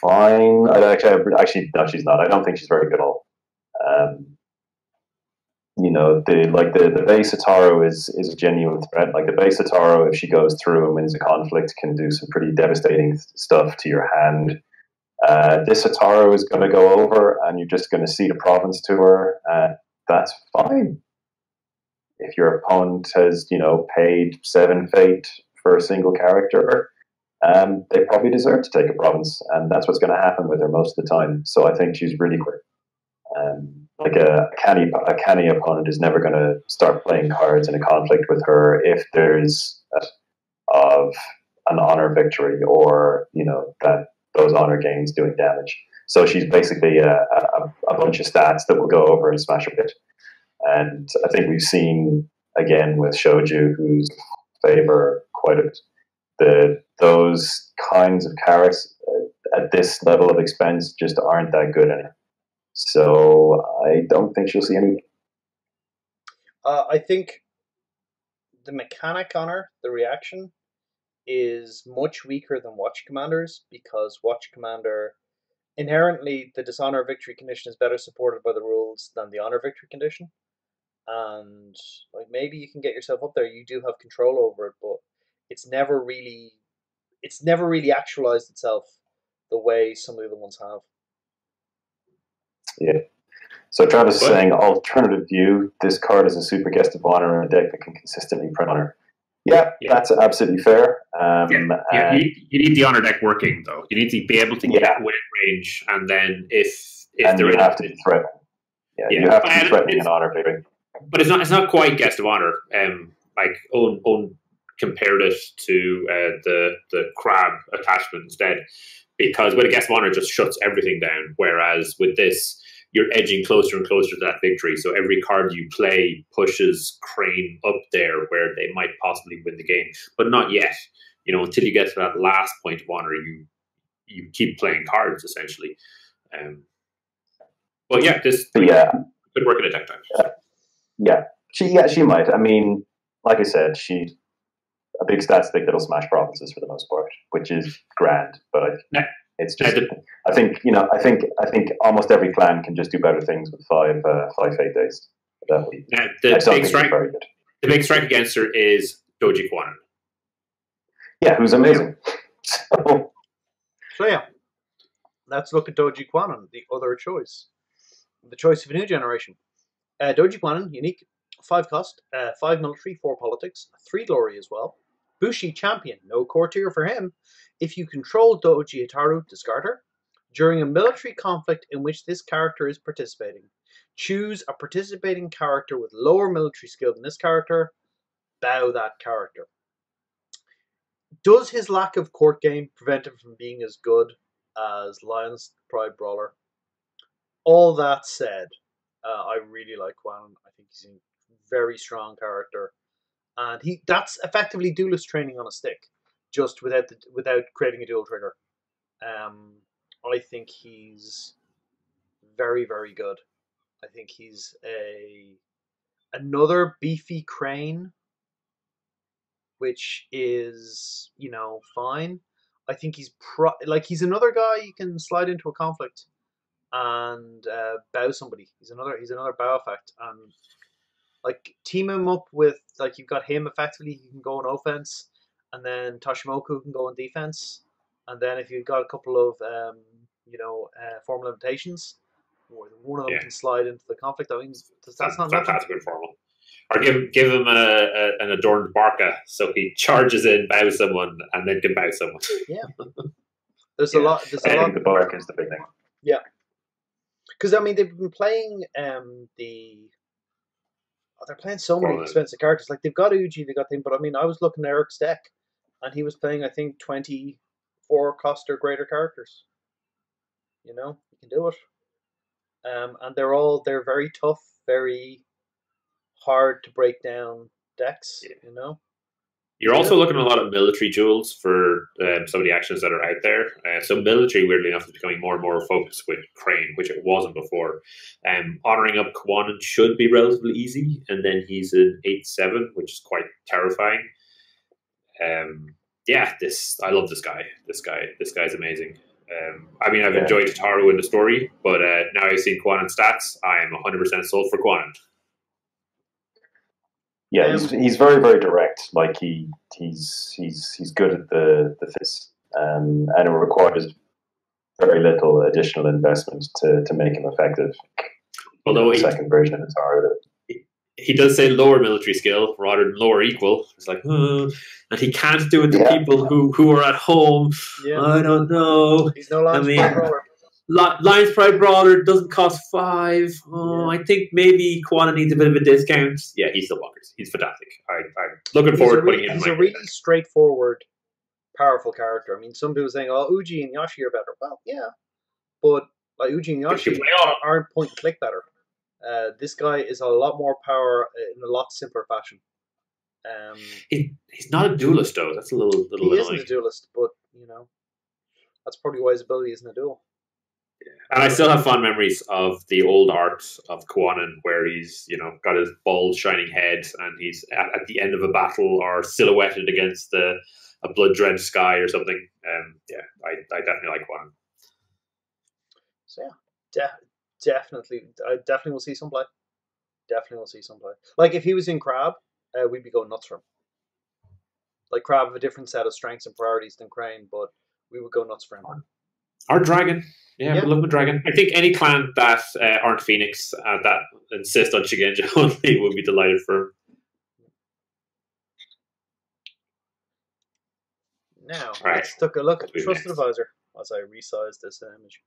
S3: fine. Actually, no, she's not. I don't think she's very good at all. The base Hataru is a genuine threat. Like the base Hataru, if she goes through and wins a conflict, can do some pretty devastating stuff to your hand. This Hataru is going to go over, and you're just going to cede a province to her. That's fine. if your opponent has, paid 7 fate for a single character, they probably deserve to take a province, and that's what's going to happen with her most of the time. So I think she's really quick. Like a canny opponent is never going to start playing cards in a conflict with her if there's of an honor victory, or that those honor gains doing damage. So she's basically a bunch of stats that will go over and smash a bit. And I think we've seen again with Shoju, who's favor quite a bit. Those kinds of carrots at this level of expense just aren't that good anymore. So I don't think she'll see any.
S1: I think the mechanic on her, the reaction, is much weaker than Watch Commanders, because Watch Commander, inherently, the dishonor victory condition is better supported by the rules than the honor victory condition. And like maybe you can get yourself up there. You do have control over it, but it's never really actualized itself the way some of the other ones have.
S3: Yeah. So Travis is saying, alternative view, this card is a super guest of honor in a deck that can consistently print honor. Yeah, that's absolutely fair.
S2: You need the honor deck working, though. You need to be able to get within range, and then if
S3: and you have to be threatening. You have to be threatening an honor victory.
S2: But it's not quite guest of honor. Like Owen compared it to the crab attachment instead, because with a guest of honor, it just shuts everything down. Whereas with this, you're edging closer and closer to that victory. So every card you play pushes Crane up there where they might possibly win the game, but not yet. Until you get to that last point of honor, you keep playing cards essentially. But yeah, this could work in a deck time.
S3: She might. I mean, like I said, she's a big stat stick that'll smash provinces for the most part, which is grand. But it's just, I think almost every clan can just do better things with 5 fate days.
S2: The big strike against her is Doji Kwanan.
S3: Yeah, who's amazing.
S1: So yeah, let's look at Doji Kwanan, the other choice. The choice of a new generation. Doji Kwanan, unique, 5 cost, 5 military, 4 politics, 3 glory as well. Bushi champion, no courtier for him. If you control Doji Hitaru, discard her. During a military conflict in which this character is participating, choose a participating character with lower military skill than this character. Bow that character. Does his lack of court game prevent him from being as good as Lion's Pride Brawler? All that said, I really like Kwanan. I think he's a very strong character. And that's effectively duelist training on a stick, just without creating a dual trigger. I think he's very, very good. I think he's another beefy Crane, which is fine. I think he's he's another guy you can slide into a conflict and bow somebody. He's another bow effect, and team him up with you've got him effectively. He can go on offense, and then Toshimoku can go on defense, and then if you've got a couple of formal invitations, one of them can slide into the conflict. I mean, that's not
S2: fantastic good formal. Or give him an adorned barca so he charges in, bows someone, and then can bow someone.
S1: Yeah, there's a lot.
S3: I think the barca is the big thing.
S1: Yeah, because I mean they've been playing they're playing so many expensive characters. They've got Uji, they got him, but I mean I was looking at Eric's deck, and he was playing I think 24 cost or greater characters. You can do it, and they're very tough, very hard to break down decks.
S2: You're also looking at a lot of military duels for some of the actions that are out there. So military, weirdly enough, is becoming more and more focused with Crane, which it wasn't before. Honoring up Kwanan should be relatively easy, and then he's an 8/7, which is quite terrifying. I love this guy. This guy's amazing. I've enjoyed Hitaru in the story, but now I've seen Kwanan stats, I am 100% sold for Kwanan.
S3: Yeah, he's very, very direct. He's good at the fist, and it requires very little additional investment to make him effective.
S2: Although
S3: the second version of Hitaru.
S2: he does say lower military skill rather than lower equal. It's like, and he can't do it to people who are at home.
S1: Yeah.
S2: I don't know.
S1: He's no Lions Pride Brawler.
S2: Lions Pride Brawler doesn't cost 5. I think maybe Quana needs a bit of a discount. Yeah, he's still bonkers. He's fantastic. I'm looking forward to putting him in.
S1: He's a really straightforward, powerful character. I mean, some people are saying, "Oh, Uji and Yoshi are better." Well, yeah, but like Uji and Yoshi aren't point and click better. This guy is a lot more power in a lot simpler fashion.
S2: He's not a duelist though. That's a little.
S1: He isn't a duelist, but you know, that's probably why his ability isn't a duel.
S2: Yeah. And I still have fond memories of the old art of Kwannon, where he's got his bald, shining head, and he's at the end of a battle or silhouetted against a blood-drenched sky or something. I definitely like Kwannon.
S1: So yeah, definitely will see some play. Definitely will see some play. Like if he was in Crab, we'd be going nuts for him. Like Crab have a different set of strengths and priorities than Crane, but we would go nuts for him.
S2: Or Dragon. Yeah, we love the Dragon. I think any clan that aren't Phoenix that insist on Shigenja only would be delighted for him.
S1: Now, let's take a look at Trusted Advisor as I resize this image.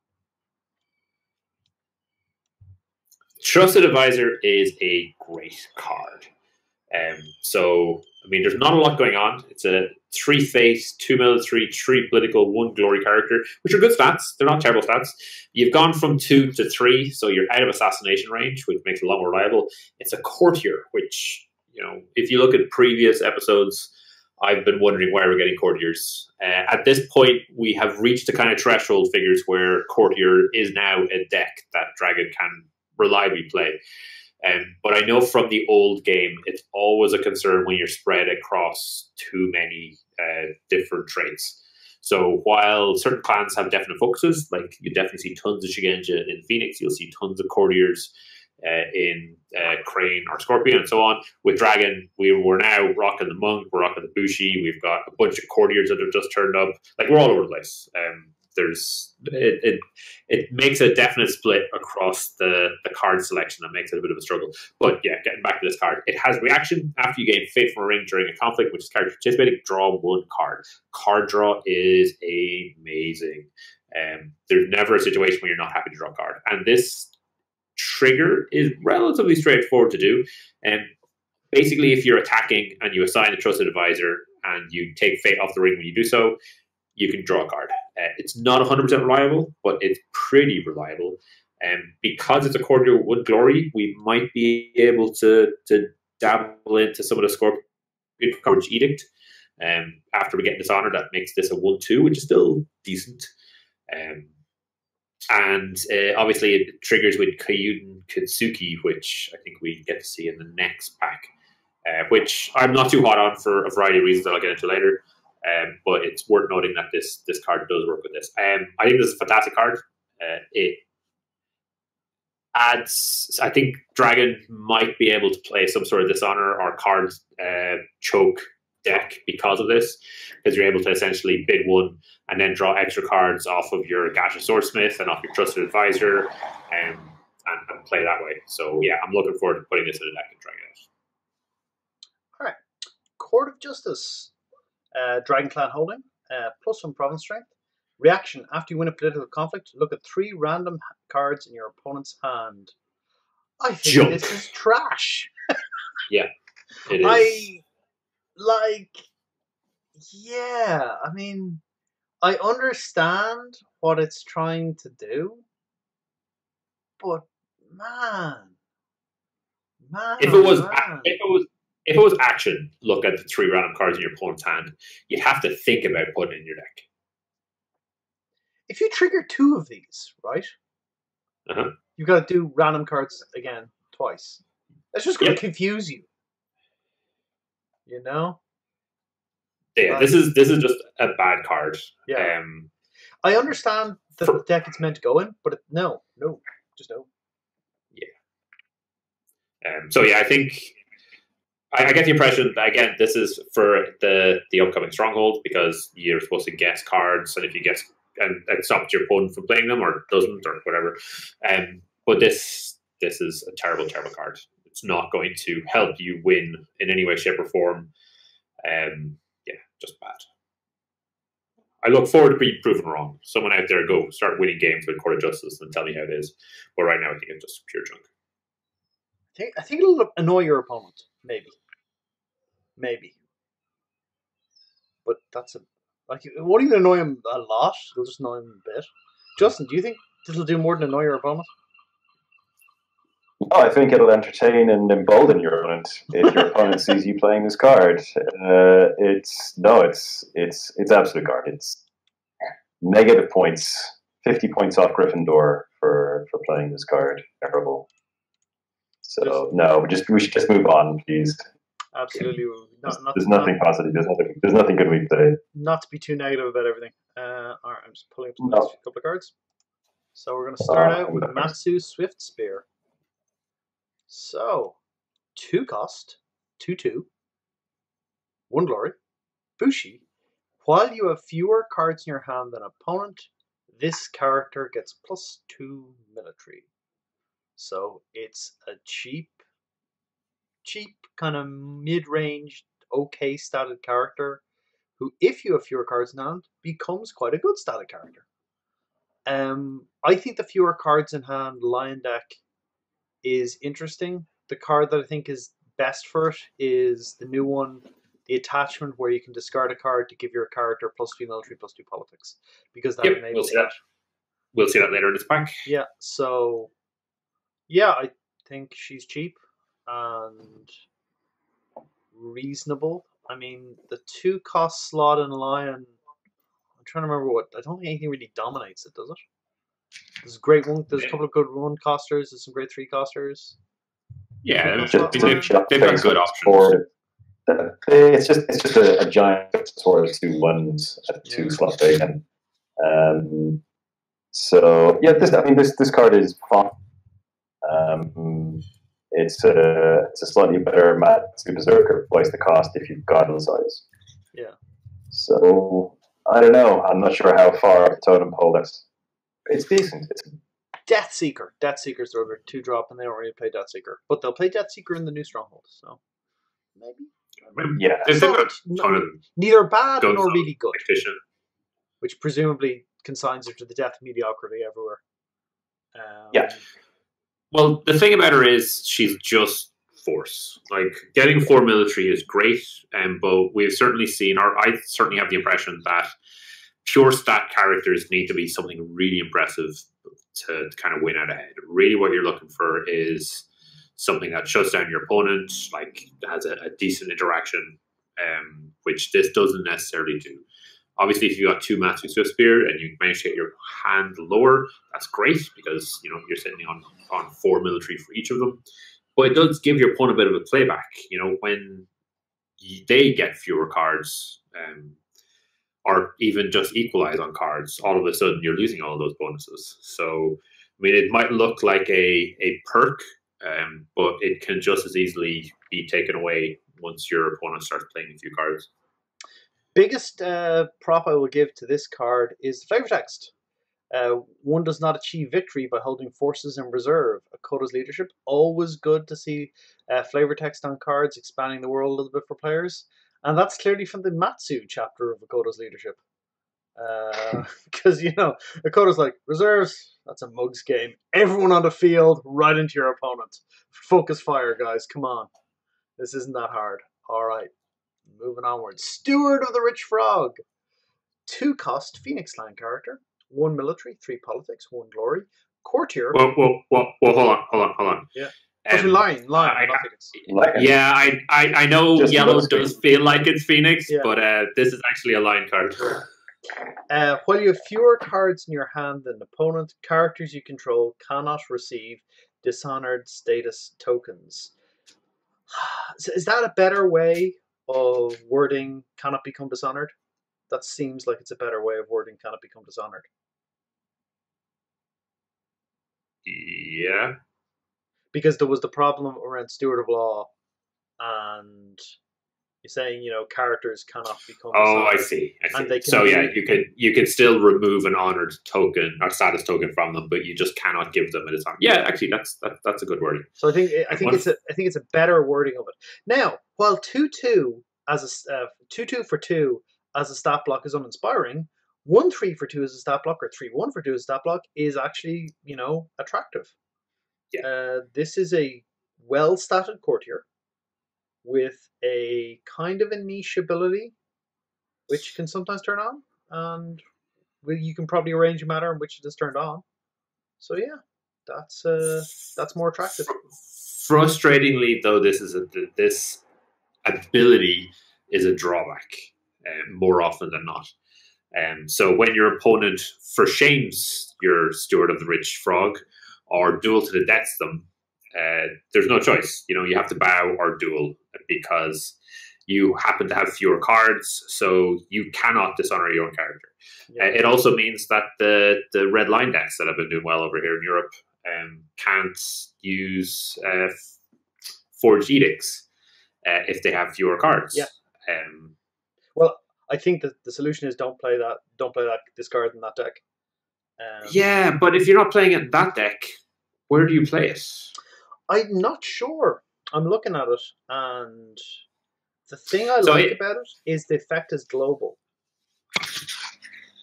S2: Trusted Advisor is a great card. So, I mean, there's not a lot going on. It's a 3 face, 2 military, 3 political, 1 glory character, which are good stats. They're not terrible stats. You've gone from 2 to 3, so you're out of assassination range, which makes it a lot more reliable. It's a courtier, which, if you look at previous episodes, I've been wondering why we're getting courtiers. At this point, we have reached the kind of threshold figures where courtier is now a deck that Dragon can reliably play. But I know from the old game, it's always a concern when you're spread across too many different traits. So while certain clans have definite focuses, like you definitely see tons of Shigenja in Phoenix, you'll see tons of courtiers in Crane or Scorpion and so on. With Dragon, we're now rocking the Monk, we're rocking the Bushi, we've got a bunch of courtiers that have just turned up. Like we're all over the place. It makes a definite split across the card selection that makes it a bit of a struggle. But yeah, getting back to this card, it has reaction after you gain Fate from a ring during a conflict, which is character participating. Draw 1 card. Card draw is amazing. There's never a situation where you're not happy to draw a card, and this trigger is relatively straightforward to do. And basically, if you're attacking and you assign a Trusted Advisor and you take Fate off the ring when you do so, you can draw a card. It's not 100% reliable, but it's pretty reliable. And because it's a courtier with 1 glory, we might be able to dabble into some of the Scorpion Coverage Edict. After we get Dishonor, that makes this a 1/2, which is still decent. And obviously it triggers with Kyuden Kitsuki, which I think we get to see in the next pack, which I'm not too hot on for a variety of reasons that I'll get into later. But it's worth noting that this card does work with this. I think this is a fantastic card. It adds, I think Dragon might be able to play some sort of Dishonor or card choke deck because of this, because you're able to essentially bid 1 and then draw extra cards off of your Gacha Swordsmith and off your Trusted Advisor and play that way. So yeah, I'm looking forward to putting this in a deck and trying it out.
S1: All right. Court of Justice. Dragon Clan holding, +1 province strength. Reaction: after you win a political conflict, look at 3 random cards in your opponent's hand. I think this is trash.
S2: Yeah, it is.
S1: I mean, I understand what it's trying to do, but man.
S2: If it was action, look at the 3 random cards in your opponent's hand, you'd have to think about putting it in your deck.
S1: If you trigger 2 of these, right? You've got to do random cards again twice. That's just going to confuse you. You know?
S2: Yeah, this is just a bad card.
S1: Yeah. I understand the deck it's meant to go in, but no, just no.
S2: Yeah. So yeah, I think I get the impression that, again, this is for the upcoming Stronghold, because you're supposed to guess cards, and if you guess and it stops your opponent from playing them or doesn't or whatever. But this is a terrible, terrible card. It's not going to help you win in any way, shape, or form. Just bad. I look forward to being proven wrong. Someone out there go start winning games with Court of Justice and tell me how it is. But right now, I think it's just pure junk.
S1: I think it'll annoy your opponent, maybe. But that's it won't even annoy him a lot. It'll just annoy him a bit. Justin, do you think this will do more than annoy your opponent?
S3: Oh, I think it'll entertain and embolden your opponent if your opponent sees you playing this card. It's absolute garbage. It's negative points, 50 points off Gryffindor for playing this card. Terrible. So we should just move on, please.
S1: Absolutely.
S3: There's nothing positive. There's nothing good we can say.
S1: Not to be too negative about everything. All right, I'm just pulling up the next couple of cards. So we're going to start out with Matsu Swift Spear. So, 2 cost, 2/2, 1 glory, Bushi. While you have fewer cards in your hand than opponent, this character gets +2 military. So it's a cheap kind of mid-range, okay statted character who, if you have fewer cards in hand, becomes quite a good statted character. I think the fewer cards in hand Lion deck is interesting. The card that I think is best for it is the new one, the attachment where you can discard a card to give your character +2 military, +2 politics, because that enables that.
S2: We'll see that later in this pack.
S1: Yeah, so I think she's cheap and reasonable. I mean, the 2 cost slot in Lion, I'm trying to remember I don't think anything really dominates it, does it? There's a couple of good 1 costers, there's some great 3 costers.
S2: Yeah, they've got good options.
S3: It's just a giant sword of 2 ones at 2 slot big. So yeah, this card is fun. It's a slightly better Matsu Berserker, twice the cost if you've got the size.
S1: Yeah.
S3: So I don't know. I'm not sure how far up the totem pole that's. It's decent. It's
S1: Deathseeker. Deathseekers are over 2-drop, and they don't really play Deathseeker, but they'll play Deathseeker in the new Stronghold. So maybe.
S3: Yeah.
S1: Neither bad nor really good. Which presumably consigns her to the death of mediocrity everywhere.
S3: Yeah.
S2: Well, the thing about her is she's just force. Like, getting 4 military is great, but we've certainly seen, or I certainly have the impression that pure stat characters need to be something really impressive to kind of win out ahead. Really what you're looking for is something that shuts down your opponent, like has a decent interaction, which this doesn't necessarily do. Obviously, if you got 2 Matsu Swift Spear and you manage to get your hand lower, that's great because you're sitting on 4 military for each of them. But it does give your opponent a bit of a playback. When they get fewer cards, or even just equalize on cards, all of a sudden you're losing all of those bonuses. So, I mean, it might look like a perk, but it can just as easily be taken away once your opponent starts playing a few cards.
S1: Biggest prop I will give to this card is the flavor text. One does not achieve victory by holding forces in reserve. Akota's leadership, always good to see flavor text on cards, expanding the world a little bit for players. And that's clearly from the Matsu chapter of Akota's leadership. Because, Akota's like, reserves, that's a mugs game. Everyone on the field, right into your opponent. Focus fire, guys, come on. This isn't that hard. All right, moving onward. Steward of the Rich Frog. 2 cost Phoenix Line character. 1 military, 3 politics, 1 glory. Courtier.
S2: Well, hold on.
S1: Yeah. Lion.
S2: Yeah, I know just yellow does feel like it's Phoenix, but this is actually a line card.
S1: While you have fewer cards in your hand than opponent, characters you control cannot receive dishonored status tokens. Is that a better way of wording cannot become dishonored? That seems like it's a better way of wording cannot become dishonored.
S2: Yeah.
S1: Because there was the problem around Steward of Law and, You're saying, you know, characters cannot become.
S2: Oh, I
S1: dishonored.
S2: see.
S1: And they can
S2: So yeah,
S1: be-
S2: you could still remove an honored token or status token from them, but you just cannot give them a dishonor. Yeah, actually, that's a good wording.
S1: So I think it's a better wording of it. Now, while 2/2 as a 2/2 for 2 as a stat block is uninspiring, 1/3 for 2 as a stat block or 3/1 for 2 as a stat block is actually, you know, attractive.
S2: Yeah.
S1: This is a well-statted courtier with a kind of a niche ability, which can sometimes turn on, and you can probably arrange a matter in which it is turned on. So yeah, that's more attractive.
S2: Frustratingly, though, this ability is a drawback more often than not. So when your opponent for shames your Steward of the Rich Frog or duel to the deaths them, there's no choice. You know, you have to bow or duel because you happen to have fewer cards, so you cannot dishonor your own character.
S1: Yeah.
S2: It also means that the red line decks that have been doing well over here in Europe can't use Forged Edicts if they have fewer cards.
S1: Yeah. Well, I think that the solution is don't play that discard in that deck.
S2: Yeah, but if you're not playing it in that deck, where do you play it?
S1: I'm not sure. I'm looking at it, and the thing I like about it is the effect is global.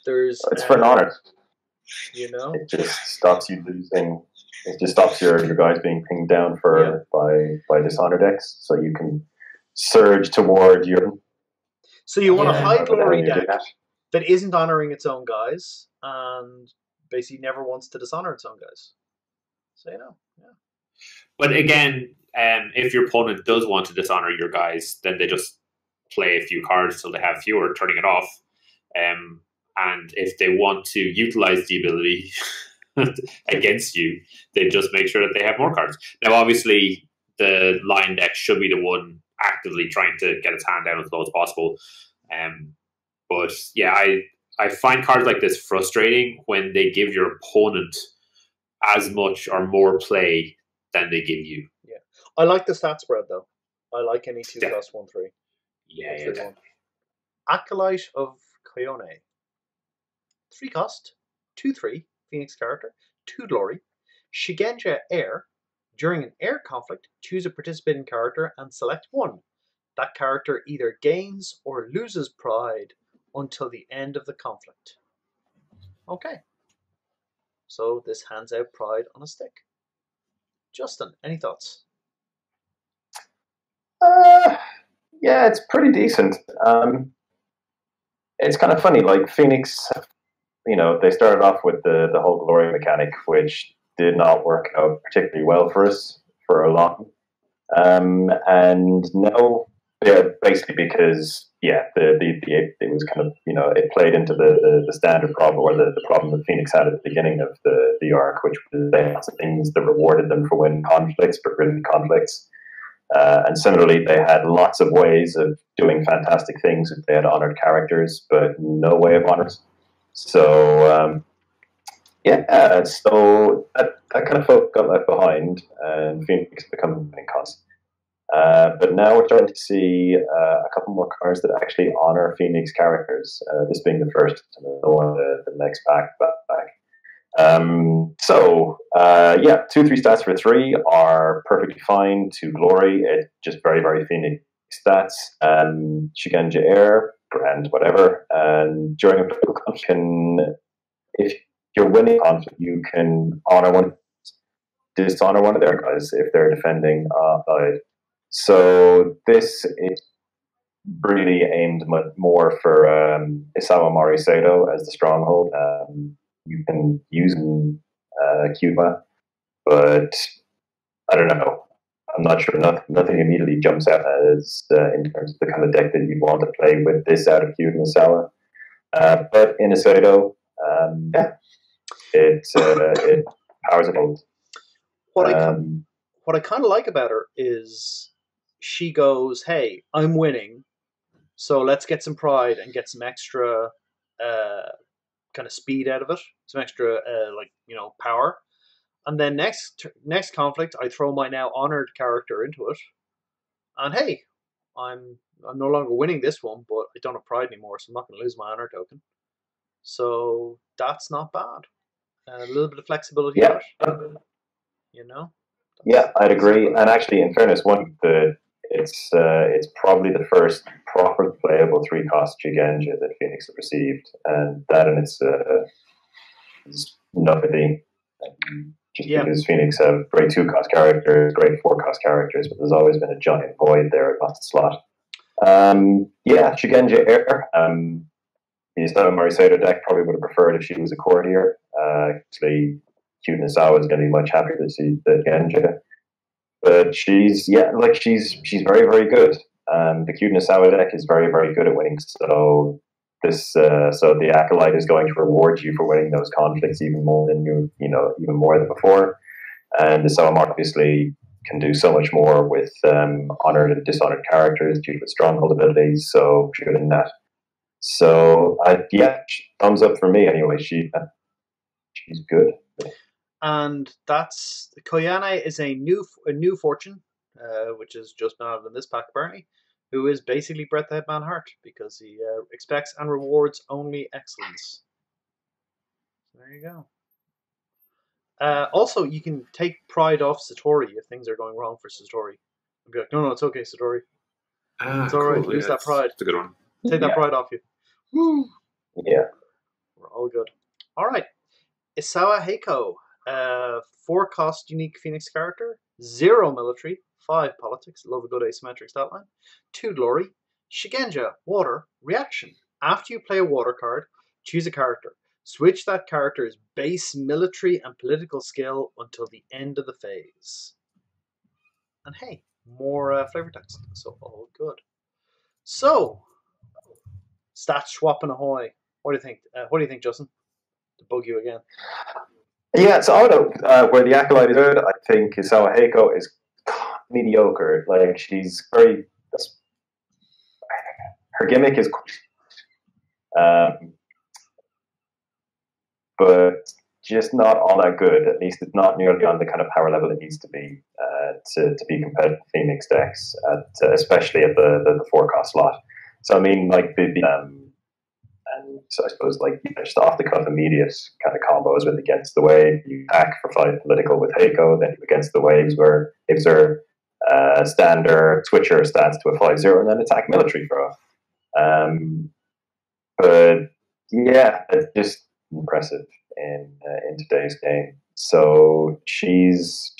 S3: It's for an honor.
S1: You know,
S3: it just stops you losing. It just stops your guys being pinged down by dishonor decks, so you can surge toward your.
S1: So you want a high glory deck that isn't honoring its own guys and basically never wants to dishonor its own guys. So you know, yeah.
S2: But again, if your opponent does want to dishonor your guys, then they just play a few cards till they have fewer, turning it off. And if they want to utilize the ability against you, they just make sure that they have more cards. Now, obviously, the line deck should be the one actively trying to get its hand down as low as possible. But yeah, I find cards like this frustrating when they give your opponent as much or more play than they give you.
S1: Yeah, I like the stat spread though. I like any 2 plus 1/3.
S2: Yeah.
S1: Acolyte of Coyone. 3 cost, 2/3, Phoenix character, 2 glory. Shigenja Air. During an air conflict, choose a participating character and select one. That character either gains or loses pride until the end of the conflict. Okay. So this hands out pride on a stick. Justin, any thoughts?
S3: Yeah, it's pretty decent. It's kind of funny, like Phoenix, you know, they started off with the whole glory mechanic, which did not work out particularly well for us for a long. And now, yeah, basically because it was kind of, you know, it played into the standard problem or the problem that Phoenix had at the beginning of the arc, which was they had lots of things that rewarded them for winning conflicts, but really conflicts. And similarly, they had lots of ways of doing fantastic things if they had honored characters, but no way of honors. So so that kind of folk got left behind, and Phoenix become a winning cause. But now we're starting to see a couple more cards that actually honor Phoenix characters. This being the first, the next back. 2/3 stats for 3 are perfectly fine. 2 glory, it's just very, very Phoenix stats. Shigenja Air, grand, whatever. And during a political conflict, if you're winning conflict, you can dishonor one of their guys if they're defending side. So this is really aimed more for Isawa Morisato as the stronghold. You can use Cuba, but I don't know. I'm not sure. Nothing immediately jumps out as in terms of the kind of deck that you want to play with this out of Cuba and Isawa. But in Isato, it powers it all.
S1: What I kind of like about her is she goes, "Hey, I'm winning, so let's get some pride and get some extra kind of speed out of it, some extra power." And then next conflict, I throw my now honored character into it, and hey, I'm no longer winning this one, but I don't have pride anymore, so I'm not going to lose my honor token. So that's not bad. A little bit of flexibility
S3: Yeah.
S1: there, you know.
S3: Yeah, I'd agree. And actually, in fairness, it's probably the first proper playable 3-cost Shigenja that Phoenix have received, and that in its is novelty. Just because Phoenix have great 2-cost characters, great 4-cost characters, but there's always been a giant void there across the slot. Yeah, Shigenja Air. The Stone Marisato deck probably would have preferred if she was a courtier. Actually, Cutenasawa is going to be much happier to see the Genja. But she's very, very good. The Cutenasawa deck is very, very good at winning. So the Acolyte is going to reward you for winning those conflicts even more than even more than before. And the Soam obviously can do so much more with honored and dishonored characters due to its stronghold abilities. So she's good in that. So thumbs up for me anyway. She's good.
S1: And that's Koyane is a new fortune, which is just been added in this pack apparently, who is basically Brett the Headman Hart because he expects and rewards only excellence. There you go. Also, you can take pride off Satori if things are going wrong for Satori. And be like, no, it's okay, Satori. It's all right. Lose that pride.
S2: It's a good one.
S1: Take that pride off you. Woo!
S3: Yeah.
S1: We're all good. All right. Isawa Heiko. 4-cost unique Phoenix character. 0 military. 5 politics. Love a good asymmetric stat line. 2 glory. Shigenja. Water. Reaction. After you play a water card, choose a character. Switch that character's base military and political skill until the end of the phase. And hey, more flavor text. So all good. So, stats swapping ahoy. What do you think? What do you think, Justin? To bug you again.
S3: Yeah, so I don't know where the Acolyte is good. I think Isawa Heiko is mediocre. Like she's very. Her gimmick is, but just not all that good. At least it's not nearly on the kind of power level it needs to be to be competitive Phoenix decks, especially at the 4-cost slot. So I mean, like and so I suppose just off the cuff immediate kind of combos with Against the Wave. You attack for 5 political with Heiko, then Against the Waves where gives her standard switcher stats to a 5/0 and then attack military throw. But yeah, it's just impressive in today's game. So she's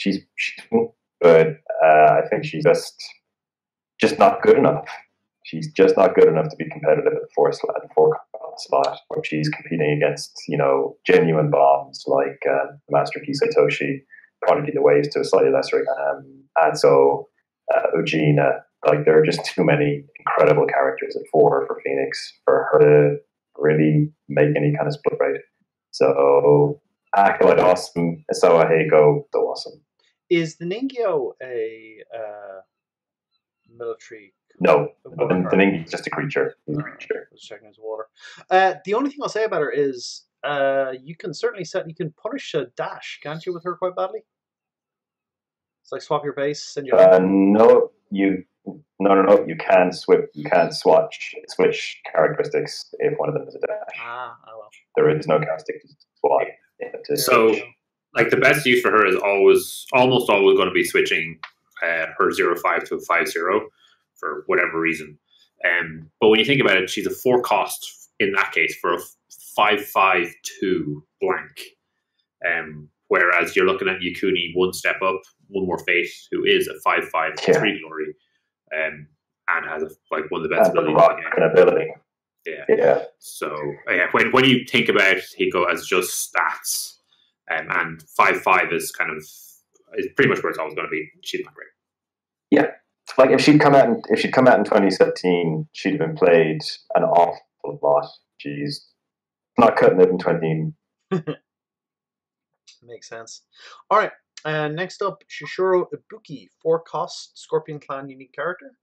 S3: but I think she's just not good enough. She's just not good enough to be competitive at the 4 slot where she's competing against genuine bombs like Master Key Satoshi, Prodigy the Waves to a slightly lesser Adso, Ujina. Like there are just too many incredible characters at 4 for Phoenix for her to really make any kind of split rate. So Acolyte awesome, Isawa Heiko so awesome.
S1: Is the Ningyo a military?
S3: No, the Ningyo is just a creature. He's a creature.
S1: I was checking his water. The only thing I'll say about her is you can certainly punish a dash, can't you, with her quite badly? It's like swap your base, send your
S3: No, you can't switch. You can't switch characteristics if one of them is a dash.
S1: Well.
S3: There is no characteristic to swap.
S2: So, like the best use for her is almost always going to be switching her 0/5 to a 5/0 for whatever reason. But when you think about it, she's a 4-cost in that case for a 5/5/2 blank. Whereas you're looking at Yukuni 1 step up, 1 more fate, who is a 5/5/3 glory, and has one of the best
S3: ability. Yeah.
S2: So when you think about Hiko as just stats, and 5/5 is pretty much where it's always going to be. She's not great.
S3: Yeah, like if she'd come out in 2017, she'd have been played an awful lot. She's not cutting it in 20.
S1: Makes sense. All right. Next up, Shishiro Ibuki, 4-cost Scorpion Clan unique character.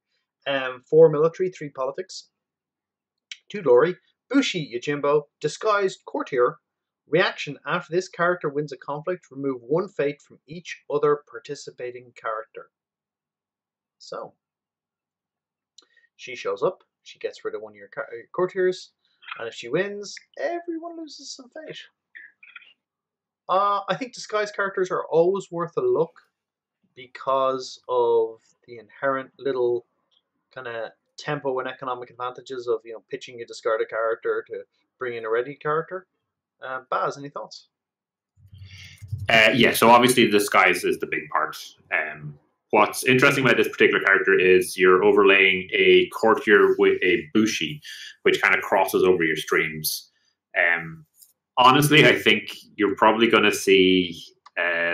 S1: 4 military, 3 politics. 2 glory. Bushi Yojimbo, disguised courtier. Reaction: after this character wins a conflict, remove 1 fate from each other participating character. So, She shows up. She gets rid of one of your courtiers, and if she wins, everyone loses some fate. I think disguise characters are always worth a look because of the inherent little kind of tempo and economic advantages of pitching a discarded character to bring in a ready character. Baz, any thoughts?
S2: Yeah, so obviously the disguise is the big part. What's interesting about this particular character is you're overlaying a courtier with a bushi, which kind of crosses over your streams. Honestly, I think you're probably going to see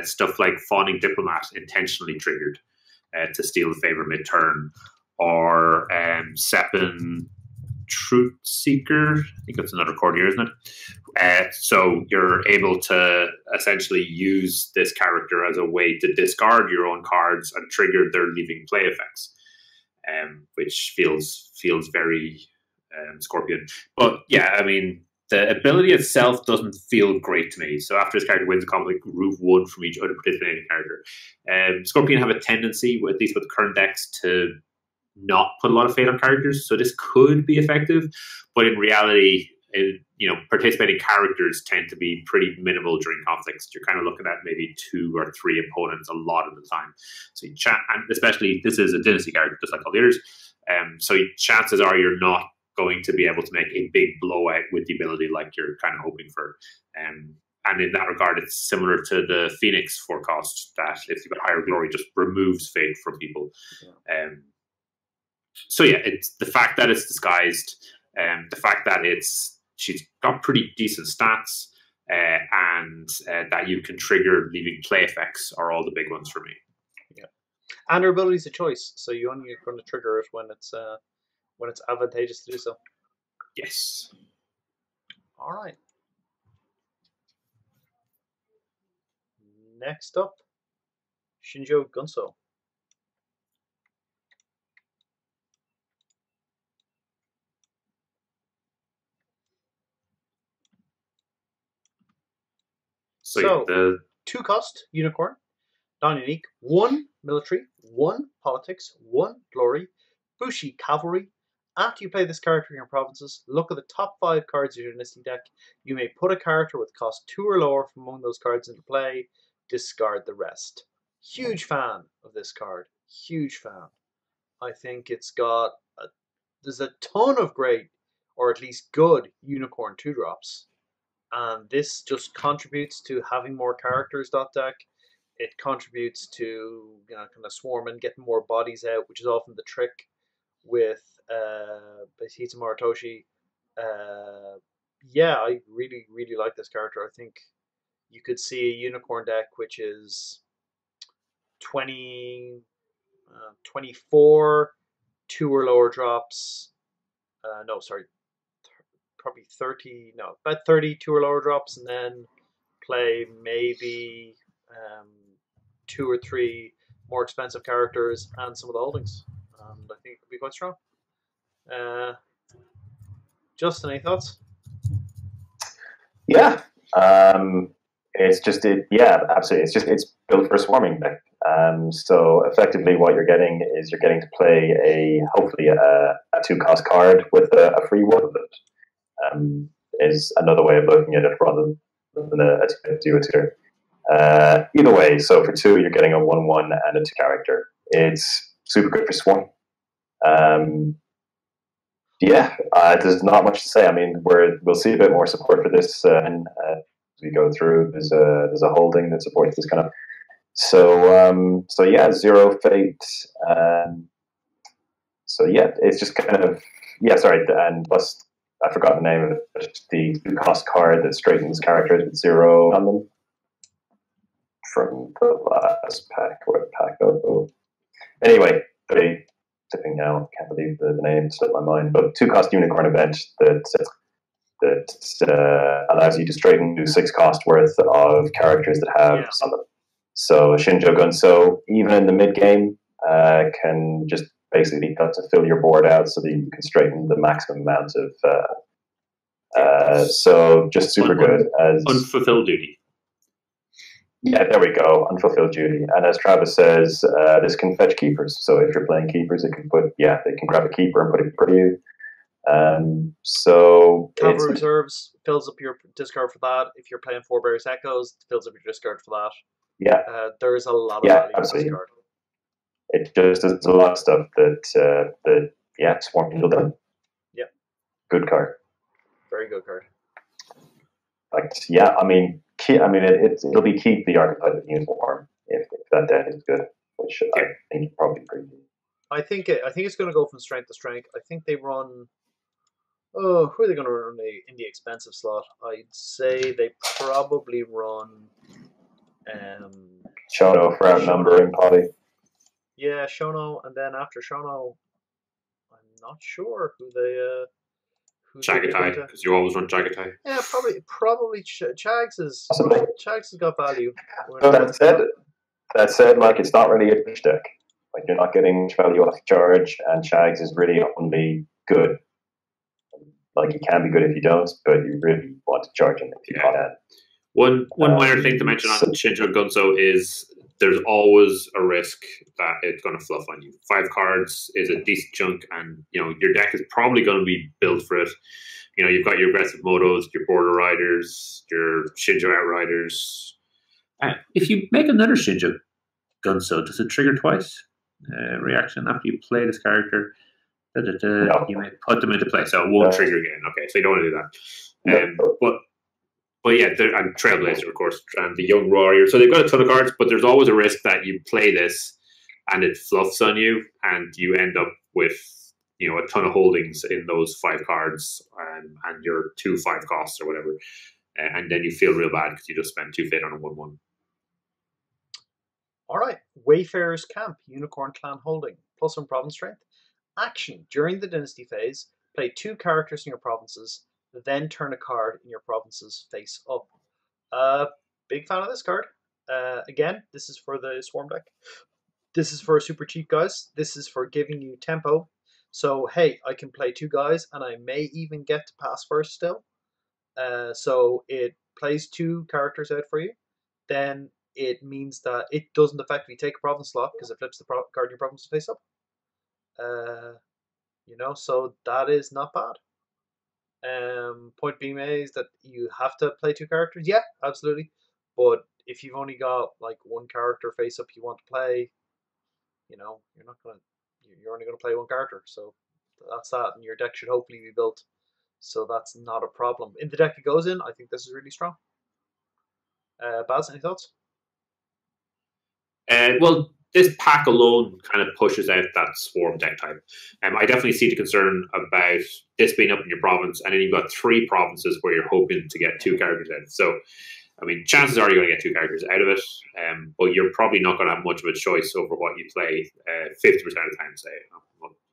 S2: stuff like Fawning Diplomat intentionally triggered to steal the favor mid-turn, or Seppin Truth Seeker. I think that's another courtier, isn't it? So you're able to essentially use this character as a way to discard your own cards and trigger their leaving play effects, which feels very Scorpion. But yeah, I mean, the ability itself doesn't feel great to me. So after this character wins a conflict, remove one from each other participating character. Scorpion have a tendency, at least with current decks, to not put a lot of fate on characters. So this could be effective, but in reality, participating characters tend to be pretty minimal during conflicts. You're kind of looking at maybe 2 or 3 opponents a lot of the time. So and especially this is a dynasty character, just like all the others. So chances are you're not going to be able to make a big blowout with the ability like you're kind of hoping for. And in that regard, it's similar to the Phoenix forecast that if you've got higher glory, just removes fate from people. Yeah. So yeah, it's the fact that it's disguised, the fact that she's got pretty decent stats, and that you can trigger leaving play effects are all the big ones for me.
S1: Yeah, and her ability is a choice, so you only are going to trigger it when it's advantageous to do so.
S2: Yes.
S1: All right. Next up, Shinjo Gunso. So the 2-cost unicorn, non-unique, 1 military, 1 politics, 1 glory, Bushi cavalry. After you play this character in your provinces, look at the top 5 cards of your dynasty deck. You may put a character with cost 2 or lower from among those cards into play. Discard the rest. Huge fan of this card. Huge fan. I think it's got there's a ton of great, or at least good, unicorn 2-drops. And this just contributes to having more characters deck. It contributes to kind of swarming, getting more bodies out, which is often the trick with Hida Moritoshi. Yeah, I really, really like this character. I think you could see a unicorn deck which is 24 2 or lower drops. No, sorry. Probably 30, no, about 32 or lower drops, and then play maybe 2 or 3 more expensive characters and some of the holdings. And I think it could be quite strong. Justin, any thoughts?
S3: Yeah. It's just yeah, absolutely. It's built for swarming deck. So effectively, what you're getting to play hopefully a 2-cost card with a free one of it. Is another way of looking at it rather than a 2/2. Either way, so for 2, you're getting a 1/1 and a 2 character. It's super good for swarm. There's not much to say. I mean, we'll see a bit more support for this as we go through. There's a holding that supports this kind of. So yeah, 0 fate. So yeah, it's just kind of sorry, and plus. I forgot the name of it. The 2-cost card that straightens characters with 0 on them from the last pack. What pack? Oh. Anyway, tipping now. Can't believe the name slipped my mind. But 2-cost unicorn event that allows you to straighten 6-cost worth of characters that have some of them. So Shinjo Gunso, even in the mid game, can just basically got to fill your board out so that you can straighten the maximum amount of so just super good as
S2: unfulfilled duty.
S3: Yeah, there we go. Unfulfilled duty. And as Travis says, this can fetch keepers. So if you're playing keepers, they can grab a keeper and put it for you. So
S1: Cavalry Reserves fills up your discard for that. If you're playing Forebear's Echoes, it fills up your discard for that.
S3: Yeah.
S1: There is a lot of value
S3: absolutely.
S1: in discard.
S3: It just does a lot of stuff that Swarm will done.
S1: Yeah.
S3: Good card.
S1: Very good card.
S3: It'll be keep the archetype of uniform if that deck is good, which I think probably pretty good.
S1: I think it's going to go from strength to strength. I think they run. Oh, who are they going to run in the expensive slot? I'd say they probably run.
S3: Shono for outnumbering potty.
S1: Yeah, Shono, and then after Shono, I'm not sure who they.
S2: Chagatai, because you always run Chagatai.
S1: Yeah, probably Chags has got value.
S3: So that said, like it's not really a push deck. Like you're not getting much value off the charge, and Chags is really only good. Like he can be good if you don't, but you really want to charge him if you can.
S2: One minor thing to mention on Shinjo Gunso is there's always a risk that it's going to fluff on you. 5 cards is a decent chunk, and your deck is probably going to be built for it. You've got your aggressive motos, your border riders, your Shinjo outriders. If you make another Shinjo Gunso, does it trigger twice? Reaction after you play this character,
S3: No.
S2: you may put them into play, so it won't trigger again. Okay, so you don't want to do that. But yeah, and Trailblazer, of course, and the Young Warrior. So they've got a ton of cards, but there's always a risk that you play this and it fluffs on you, and you end up with a ton of holdings in those 5 cards, and your 2 5 costs or whatever, and then you feel real bad because you just spent 2 fate on a 1/1.
S1: All right, Wayfarer's Camp, Unicorn Clan Holding, +1 province strength. Action: during the Dynasty phase, play 2 characters in your provinces. Then turn a card in your provinces face up. Big fan of this card. Again, this is for the Swarm deck. This is for super cheap guys. This is for giving you tempo. So, hey, I can play 2 guys, and I may even get to pass first still. So it plays 2 characters out for you. Then it means that it doesn't effectively take a province slot because it flips the card in your provinces face up. So that is not bad. Point being made is that you have to play 2 characters. Yeah, absolutely. But if you've only got like 1 character face up you want to play, you're only going to play 1 character. So that's that, and your deck should hopefully be built so that's not a problem. In the deck it goes in, I think this is really strong. Baz, any thoughts?
S2: Well, this pack alone kind of pushes out that Swarm deck type. I definitely see the concern about this being up in your province, and then you've got 3 provinces where you're hoping to get 2 characters out. So, chances are you're going to get 2 characters out of it, but you're probably not going to have much of a choice over what you play 50% of the time, say.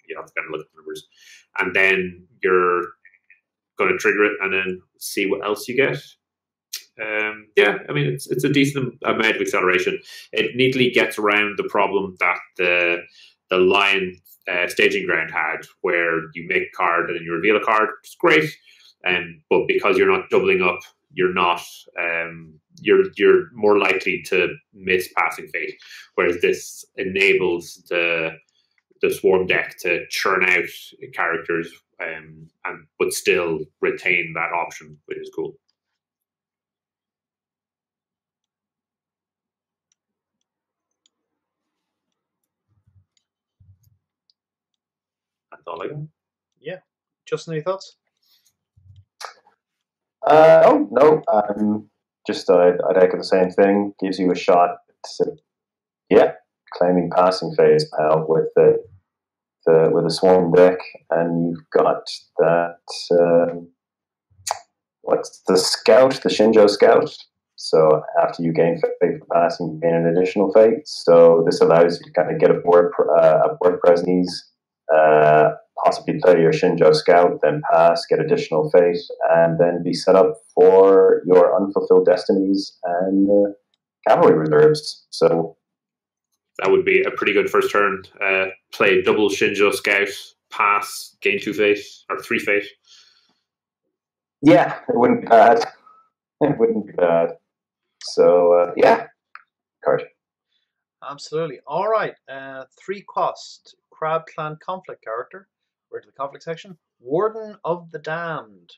S2: You have to kind of look at the numbers. And then you're going to trigger it and then see what else you get. It's a decent amount of acceleration. It neatly gets around the problem that the Lion staging ground had, where you make a card and then you reveal a card, which is great. But because you're not doubling up, you're not. You're more likely to miss passing fate. Whereas this enables the Swarm deck to churn out characters, but still retain that option, which is cool. That's all I got.
S1: Yeah. Justin, any thoughts?
S3: No. Just I'd echo the same thing. Gives you a shot. Claiming passing phase, pal, with a Swarm deck, and you've got that. What's the Scout? The Shinjo Scout. So after you gain fate for passing, you gain an additional fate. So this allows you to kind of get a board presence. Possibly play your Shinjo Scout, then pass, get additional fate, and then be set up for your unfulfilled destinies and cavalry reserves. So
S2: that would be a pretty good first turn. Play double Shinjo Scout, pass, gain 2 fate or 3 fate.
S3: Yeah, it wouldn't be bad. It wouldn't be bad. So card.
S1: Absolutely. All right. 3 cost Crab Clan conflict character. We're to the conflict section. Warden of the Damned.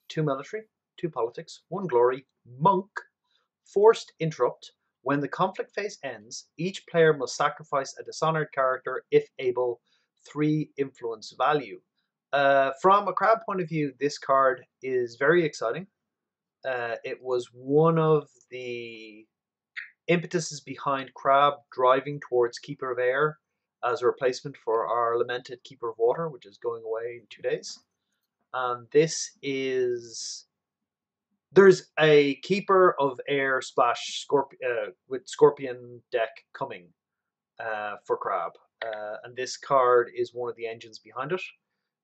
S1: 2 military, 2 politics, 1 glory, monk, forced interrupt. When the conflict phase ends, each player must sacrifice a dishonored character if able. 3 influence value. From a crab point of view, this card is very exciting. It was one of the impetuses behind Crab driving towards Keeper of Air as a replacement for our lamented Keeper of Water, which is going away in 2 days. And this is... There's a Keeper of Air splash with Scorpion deck coming for Crab. And this card is one of the engines behind it,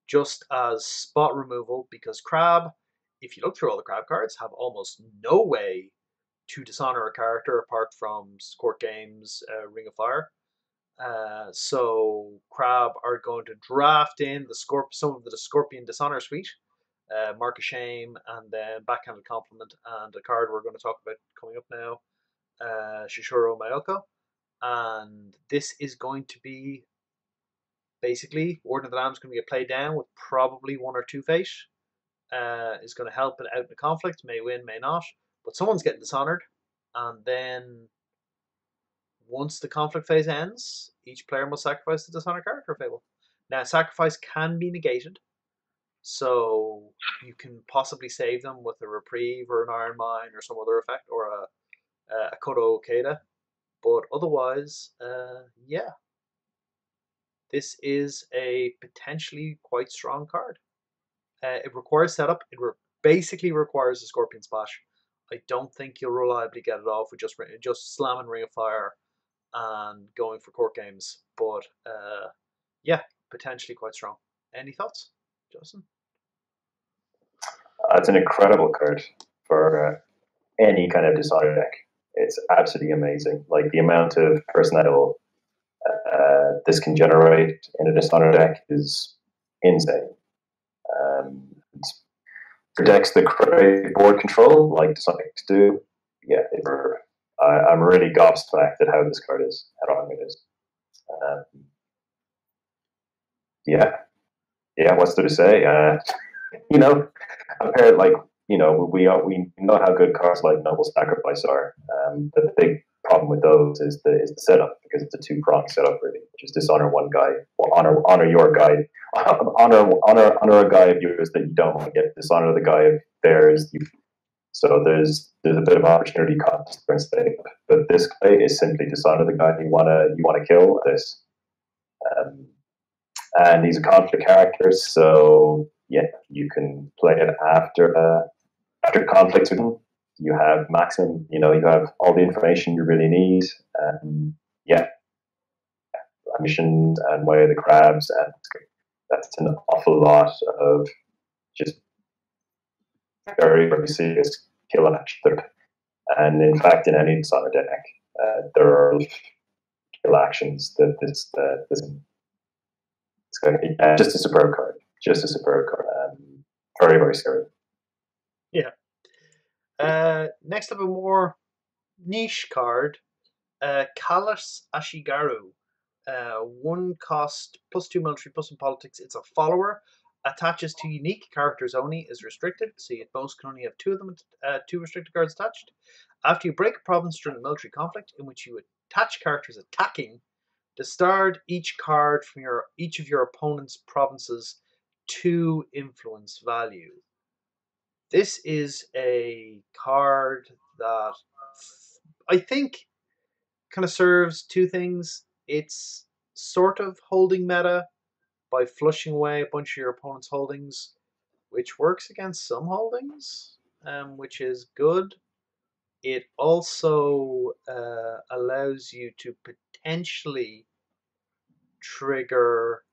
S1: just as spot removal, because Crab, if you look through all the Crab cards, have almost no way to dishonor a character apart from Court Games, Ring of Fire. So Crab are going to draft in some of the Scorpion Dishonor suite, Mark of Shame, and then Backhanded Compliment, and a card we're going to talk about coming up now, Shishuro Mayoko. And this is going to be basically Warden of the Damned is going to get played down with probably 1 or 2 fate. Is going to help it out in the conflict, may win, may not, but someone's getting dishonored. And then once the conflict phase ends, each player must sacrifice the dishonored character if able. Now, sacrifice can be negated, so you can possibly save them with a reprieve or an Iron Mine or some other effect, or a Kodo Okada. But otherwise, yeah, this is a potentially quite strong card. It requires setup. It basically requires a Scorpion Splash. I don't think you'll reliably get it off with just slamming Ring of Fire and going for Court Games. But yeah, potentially quite strong. Any thoughts, Justin?
S3: It's an incredible card for any kind of Dishonored deck. It's absolutely amazing. Like the amount of personnel this can generate in a Dishonored deck is insane. For decks that create board control, like Dishonored decks do, yeah, I'm really gobsmacked at how this card is, how strong it is. Yeah, what's there to say? Compared, like, we know how good cards like Noble Sacrifice are, but the big problem with those is the setup, because it's a 2-pronged setup, really, which is dishonor one guy, well, honor your guy, honor a guy of yours that you don't want to get, dishonor the guy of theirs. So there's a bit of opportunity cost for setting up, but this guy is simply dishonor the guy you wanna kill. This, and he's a conflict character, so yeah, you can play it after conflicts with him. You have maximum, you have all the information you really need. Yeah, missions and Way of the Crabs, and that's an awful lot of just very, very serious kill action. And in fact, in any Dishonored deck, there are kill actions that this it's going to be just a superb card. Just a superb card. Very, very scary.
S1: Yeah. Next up, a more niche card, Callus Ashigaru. 1 cost, +2 military, +1 politics. It's a follower. Attaches to unique characters only. Is restricted, so you at most can only have 2 of them. 2 restricted cards attached. After you break a province during a military conflict in which you attach characters attacking, discard each card from each of your opponent's provinces 2 influence value. This is a card that I think kind of serves 2 things. It's sort of holding meta by flushing away a bunch of your opponent's holdings, which works against some holdings, which is good. It also allows you to potentially trigger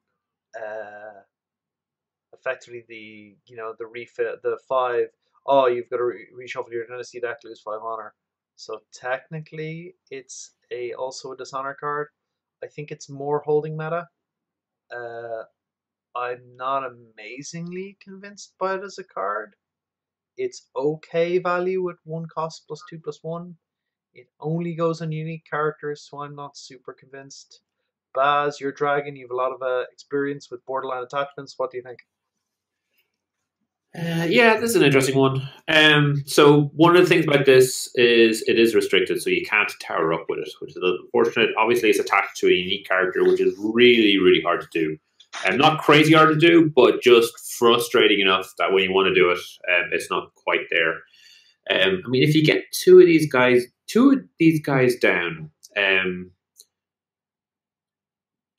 S1: effectively the refill, the 5. Oh, you've got to reshuffle your dynasty deck, lose 5 honor. So technically, it's also a dishonor card. I think it's more holding meta. I'm not amazingly convinced by it as a card. It's okay value at 1 cost +2/+1. It only goes on unique characters, so I'm not super convinced. Baz, you're dragon. You have a lot of experience with borderline attachments. What do you think?
S2: Yeah, this is an interesting one. So one of the things about this is it is restricted, so you can't tower up with it, which is a little unfortunate. Obviously, it's attached to a unique character, which is really, really hard to do. Not crazy hard to do, but just frustrating enough that when you want to do it, it's not quite there. I mean, if you get two of these guys down,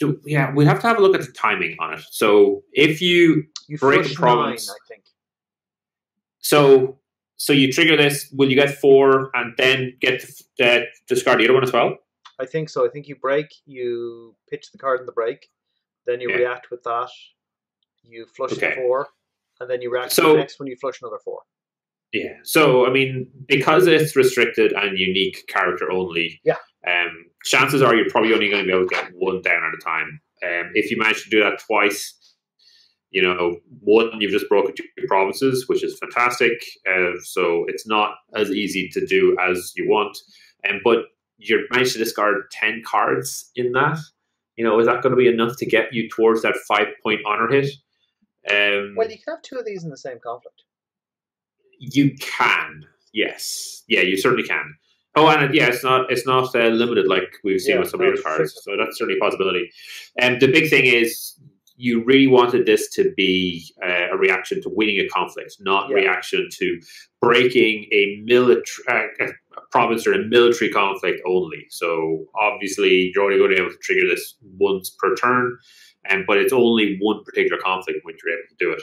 S2: we'd have to have a look at the timing on it. So if you break a province,
S1: 9, I think.
S2: So you trigger this. Will you get 4 and then get to discard the other one as well?
S1: I think so. I think you break. You pitch the card in the break. Then you react with that. You flush the 4, and then you react to the next when you flush another 4.
S2: Yeah. So I mean, because it's restricted and unique character only, chances are you're probably only going to be able to get 1 down at a time. If you manage to do that twice, you know, 1, you've just broken 2 provinces, which is fantastic. So it's not as easy to do as you want. But you managed to discard 10 cards in that. You know, is that going to be enough to get you towards that 5-point honor hit?
S1: Well, you can have 2 of these in the same conflict.
S2: You can, yes, yeah, you certainly can. Oh, and it's not limited like we've seen with some of the cards, so that's certainly a possibility. And the big thing is, you really wanted this to be a reaction to winning a conflict, not reaction to breaking a province or a military conflict only. So obviously, you're only going to be able to trigger this once per turn, but it's only one particular conflict when you're able to do it.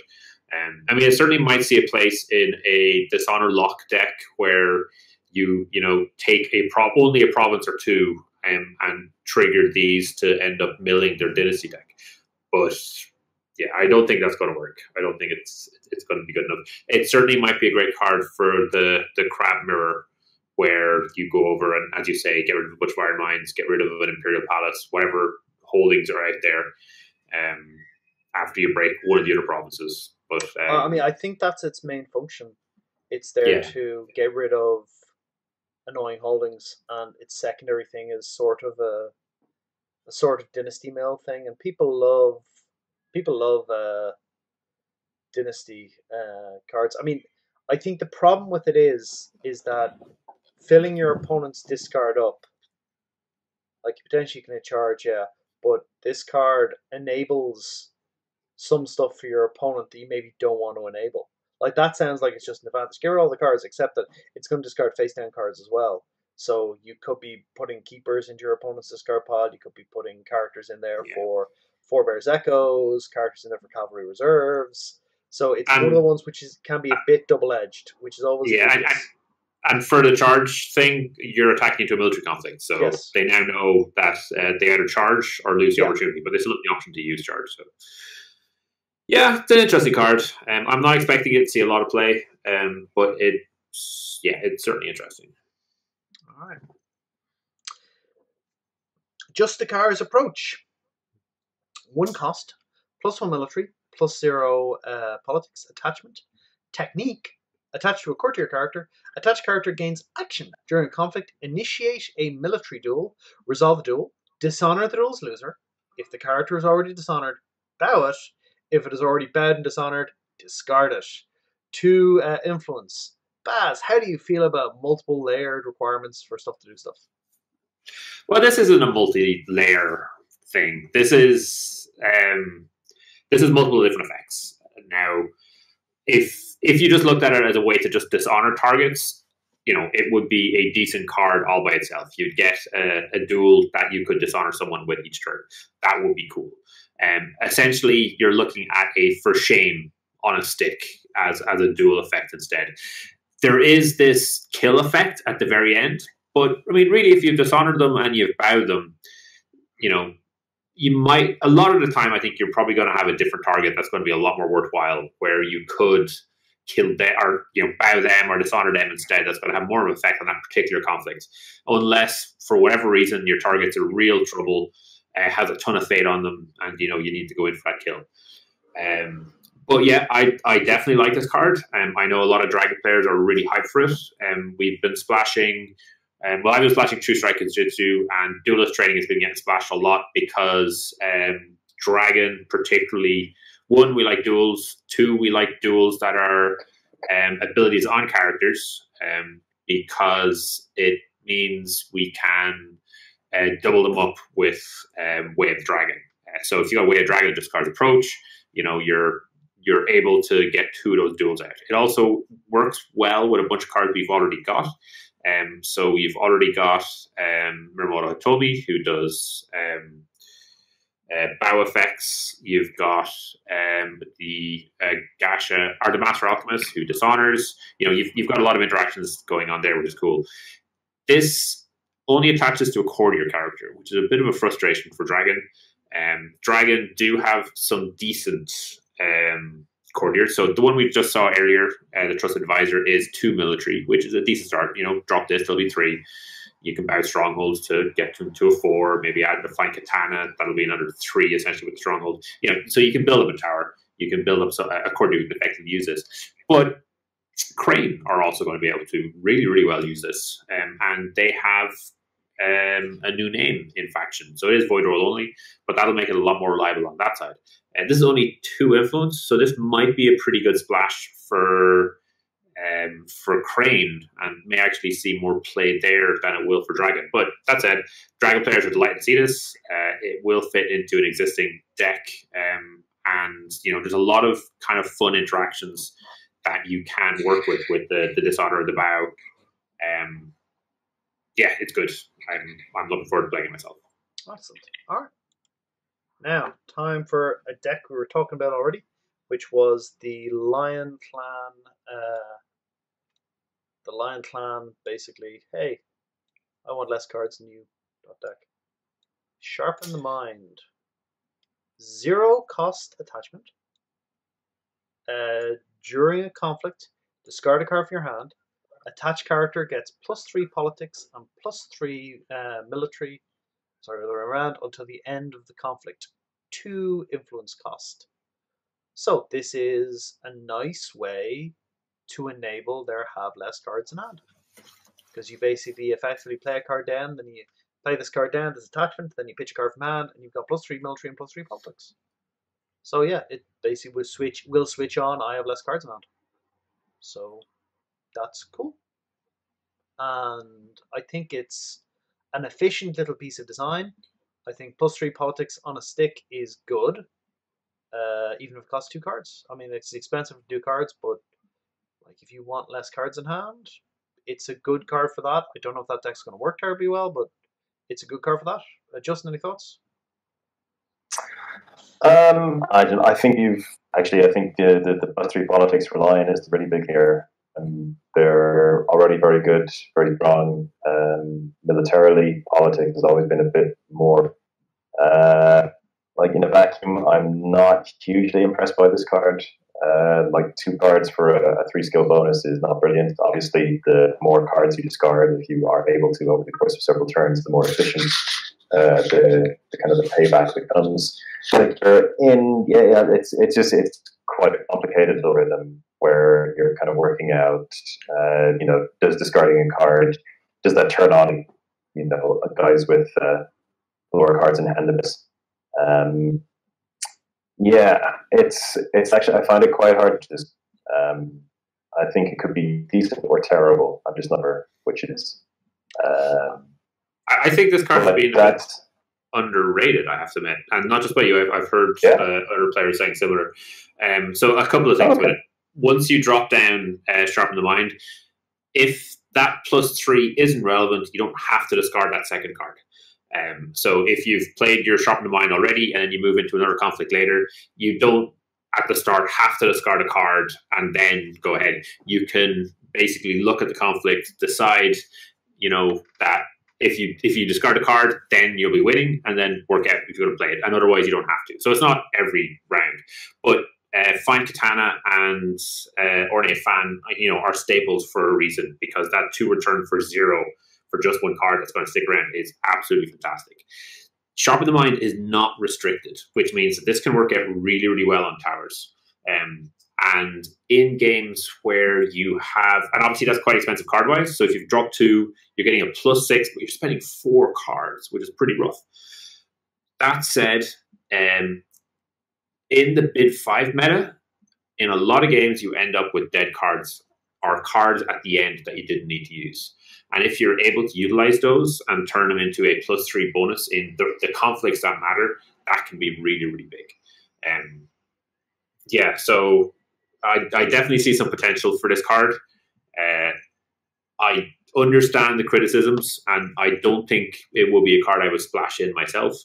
S2: I mean, it certainly might see a place in a Dishonor lock deck where you take only a province or 2 and trigger these to end up milling their dynasty deck. But yeah, I don't think that's going to work. I don't think it's going to be good enough. It certainly might be a great card for the crab mirror, where you go over and, as you say, get rid of a bunch of iron mines, get rid of an imperial palace, whatever holdings are out there, after you break one of the other provinces. But
S1: I mean, I think that's its main function. It's there to get rid of annoying holdings, and its secondary thing is sort of a sort of dynasty mill thing, and people love dynasty cards. I mean, I think the problem with it is that filling your opponent's discard up, like you potentially can charge, but this card enables some stuff for your opponent that you maybe don't want to enable. Like, that sounds like it's just an advantage. Get rid of all the cards, except that it's going to discard face down cards as well. So you could be putting keepers into your opponent's discard pile. You could be putting characters in there for Forebear's Echoes, characters in there for Cavalry Reserves. So it's one of the ones which can be a bit double-edged, which is always
S2: and for the charge thing, you're attacking into a military conflict. So they now know that they either charge or lose the opportunity, but they still have the option to use charge. So yeah, it's an interesting card. I'm not expecting it to see a lot of play, but it's certainly interesting.
S1: All right. Justicar's Approach. 1 cost, +1 military, +0 politics, attachment, technique, attached to a courtier character. Attached character gains action during conflict. Initiate a military duel, resolve the duel, dishonor the duel's loser. If the character is already dishonored, bow it. If it is already bowed and dishonored, discard it. 2 influence. Baz, how do you feel about multiple layered requirements for stuff to do stuff?
S2: Well, this isn't a multi-layer thing. This is multiple different effects. Now, if you just looked at it as a way to just dishonor targets, it would be a decent card all by itself. You'd get a duel that you could dishonor someone with each turn. That would be cool. Essentially, you're looking at a for shame on a stick as a dual effect instead. There is this kill effect at the very end, but I mean, really, if you've dishonored them and you've bowed them, you might, a lot of the time, I think you're probably going to have a different target that's going to be a lot more worthwhile, where you could kill them or bow them or dishonor them instead. That's going to have more of an effect on that particular conflict, unless for whatever reason your target's in real trouble, has a ton of fate on them, and you need to go in for that kill. But yeah, I definitely like this card. I know a lot of Dragon players are really hyped for it. We've been splashing Well, I've been splashing True Strike and Jutsu, and Duelist training has been getting splashed a lot because Dragon, particularly, 1, we like duels. 2, we like duels that are abilities on characters, because it means we can double them up with Way of the Dragon. So if you got Way of Dragon and just cards approach, you're able to get 2 of those duels out. It also works well with a bunch of cards we've already got. So we've already got Muramoto Hitomi, who does bow effects. You've got the Gasha, or the Master Alchemist, who dishonors. You've got a lot of interactions going on there, which is cool. This only attaches to a courtier character, which is a bit of a frustration for Dragon. Dragon do have some decent courtiers. So the one we just saw earlier, the Trusted Advisor, is 2 military, which is a decent start. Drop this, there'll be 3. You can bow strongholds to get to a 4, maybe add a fine katana, that'll be another 3 essentially with the stronghold. So you can build up a tower, you can build up a courtier who can effectively use this. But Crane are also going to be able to really, really well use this. And they have a new name in faction. So it is Void Roll only, but that'll make it a lot more reliable on that side. And this is only 2 influence, so this might be a pretty good splash for Crane, and may actually see more play there than it will for Dragon. But that said, Dragon players are delighted to see this. It will fit into an existing deck, and there's a lot of kind of fun interactions that you can work with the Dishonor of the Bow. Yeah, it's good. I'm looking forward to playing it myself.
S1: Excellent. All right. Now, time for a deck we were talking about already, which was the Lion Clan. The Lion Clan, basically, hey, I want less cards than you. Deck. Sharpen the Mind. 0 cost attachment. During a conflict, discard a card from your hand. Attached character gets +3 politics and +3 military. Sorry, the other way around, until the end of the conflict. 2 influence cost. So this is a nice way to enable their have less cards in hand. Because you basically effectively play a card down, then you play this card down, this attachment, then you pitch a card from hand, and you've got +3 military and +3 politics. So yeah, it basically will switch on, I have less cards in hand. So that's cool. And I think it's an efficient little piece of design. I think +3 politics on a stick is good, even if it costs 2 cards. I mean, it's expensive to do cards, but like if you want less cards in hand, it's a good card for that. I don't know if that deck's going to work terribly well, but it's a good card for that. Justin, any thoughts?
S3: I think I think the +3 politics for Lion is really big here. They're already very good, very strong. Militarily, politics has always been a bit more like in a vacuum. I'm not hugely impressed by this card. Like 2 cards for a 3 skill bonus is not brilliant. Obviously, the more cards you discard, if you are able to over the course of several turns, the more efficient the kind of the payback becomes. Like it's quite a complicated algorithm where you're kind of working out, does discarding a card, does that turn on, guys with lower cards in hand in this? It's actually, I find it quite hard to just, I think it could be decent or terrible. I'm just not sure which it is.
S2: I think this card has been a bit underrated, I have to admit, and not just by you. I've heard other players saying similar. So a couple of things with it. Once you drop down Sharpen the Mind, if that +3 isn't relevant, you don't have to discard that second card. So if you've played your Sharpen the Mind already and then you move into another conflict later, you don't at the start have to discard a card and then go ahead. You can basically look at the conflict, decide, that if you discard a card, then you'll be winning, and then work out if you're going to play it. And otherwise, you don't have to. So it's not every round. But Fine Katana and Ornate Fan, are staples for a reason, because that 2 return for 0 for just 1 card that's going to stick around is absolutely fantastic. Sharpen the Mind is not restricted, which means that this can work out really, really well on towers. And in games where you have, and obviously that's quite expensive card wise. So if you've dropped 2, you're getting a +6, but you're spending 4 cards, which is pretty rough. That said, in the bid 5 meta, in a lot of games you end up with dead cards or cards at the end that you didn't need to use. And if you're able to utilize those and turn them into a +3 bonus in the conflicts that matter, that can be really, really big. Yeah, so I definitely see some potential for this card. I understand the criticisms, and I don't think it will be a card I would splash in myself.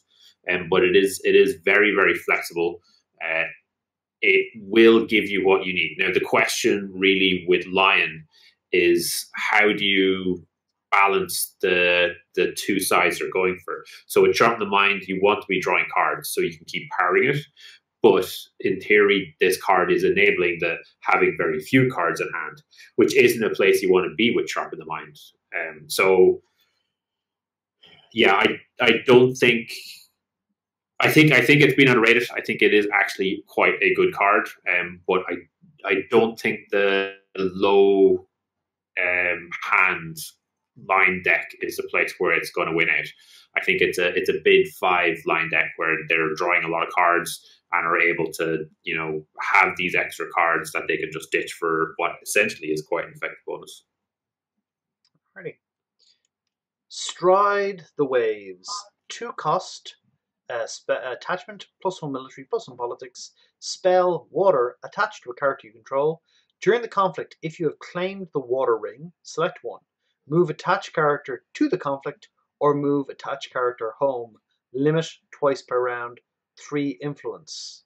S2: But it is very, very flexible. It will give you what you need. Now, the question really with Lion is how do you balance the 2 sides they're going for? So with Sharpen the Mind, you want to be drawing cards so you can keep powering it. But in theory, this card is enabling the having very few cards in hand, which isn't a place you want to be with Sharpen the Mind. So, yeah, I don't think. I think it's been underrated. I think it is actually quite a good card, but I don't think the low hand line deck is the place where it's going to win out. I think it's a bid 5 line deck where they're drawing a lot of cards and are able to, have these extra cards that they can just ditch for what essentially is quite an effective bonus.
S1: Ready. Stride the Waves. 2 cost, attachment, +1 military, +1 politics, spell, water, attached to a character you control. During the conflict, if you have claimed the water ring, select 1. Move attached character to the conflict, or move attached character home. Limit twice per round. 3 influence.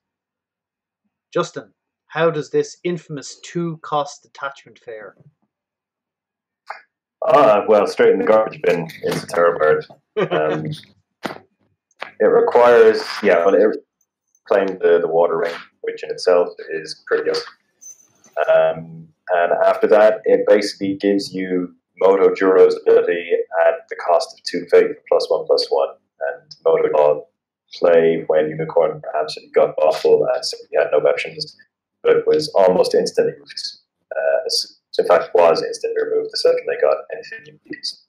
S1: Justin, how does this infamous 2 cost attachment fare?
S3: Well, straight in the garbage bin. It's a terror bird. It requires, it claimed the water ring, which in itself is pretty good. And after that, it basically gives you Moto Juro's ability at the cost of 2 fate, +1/+1. And Moto Law play when Unicorn absolutely got awful and simply had no options, but it was almost instantly removed. So in fact, it was instantly removed the second they got anything impedes.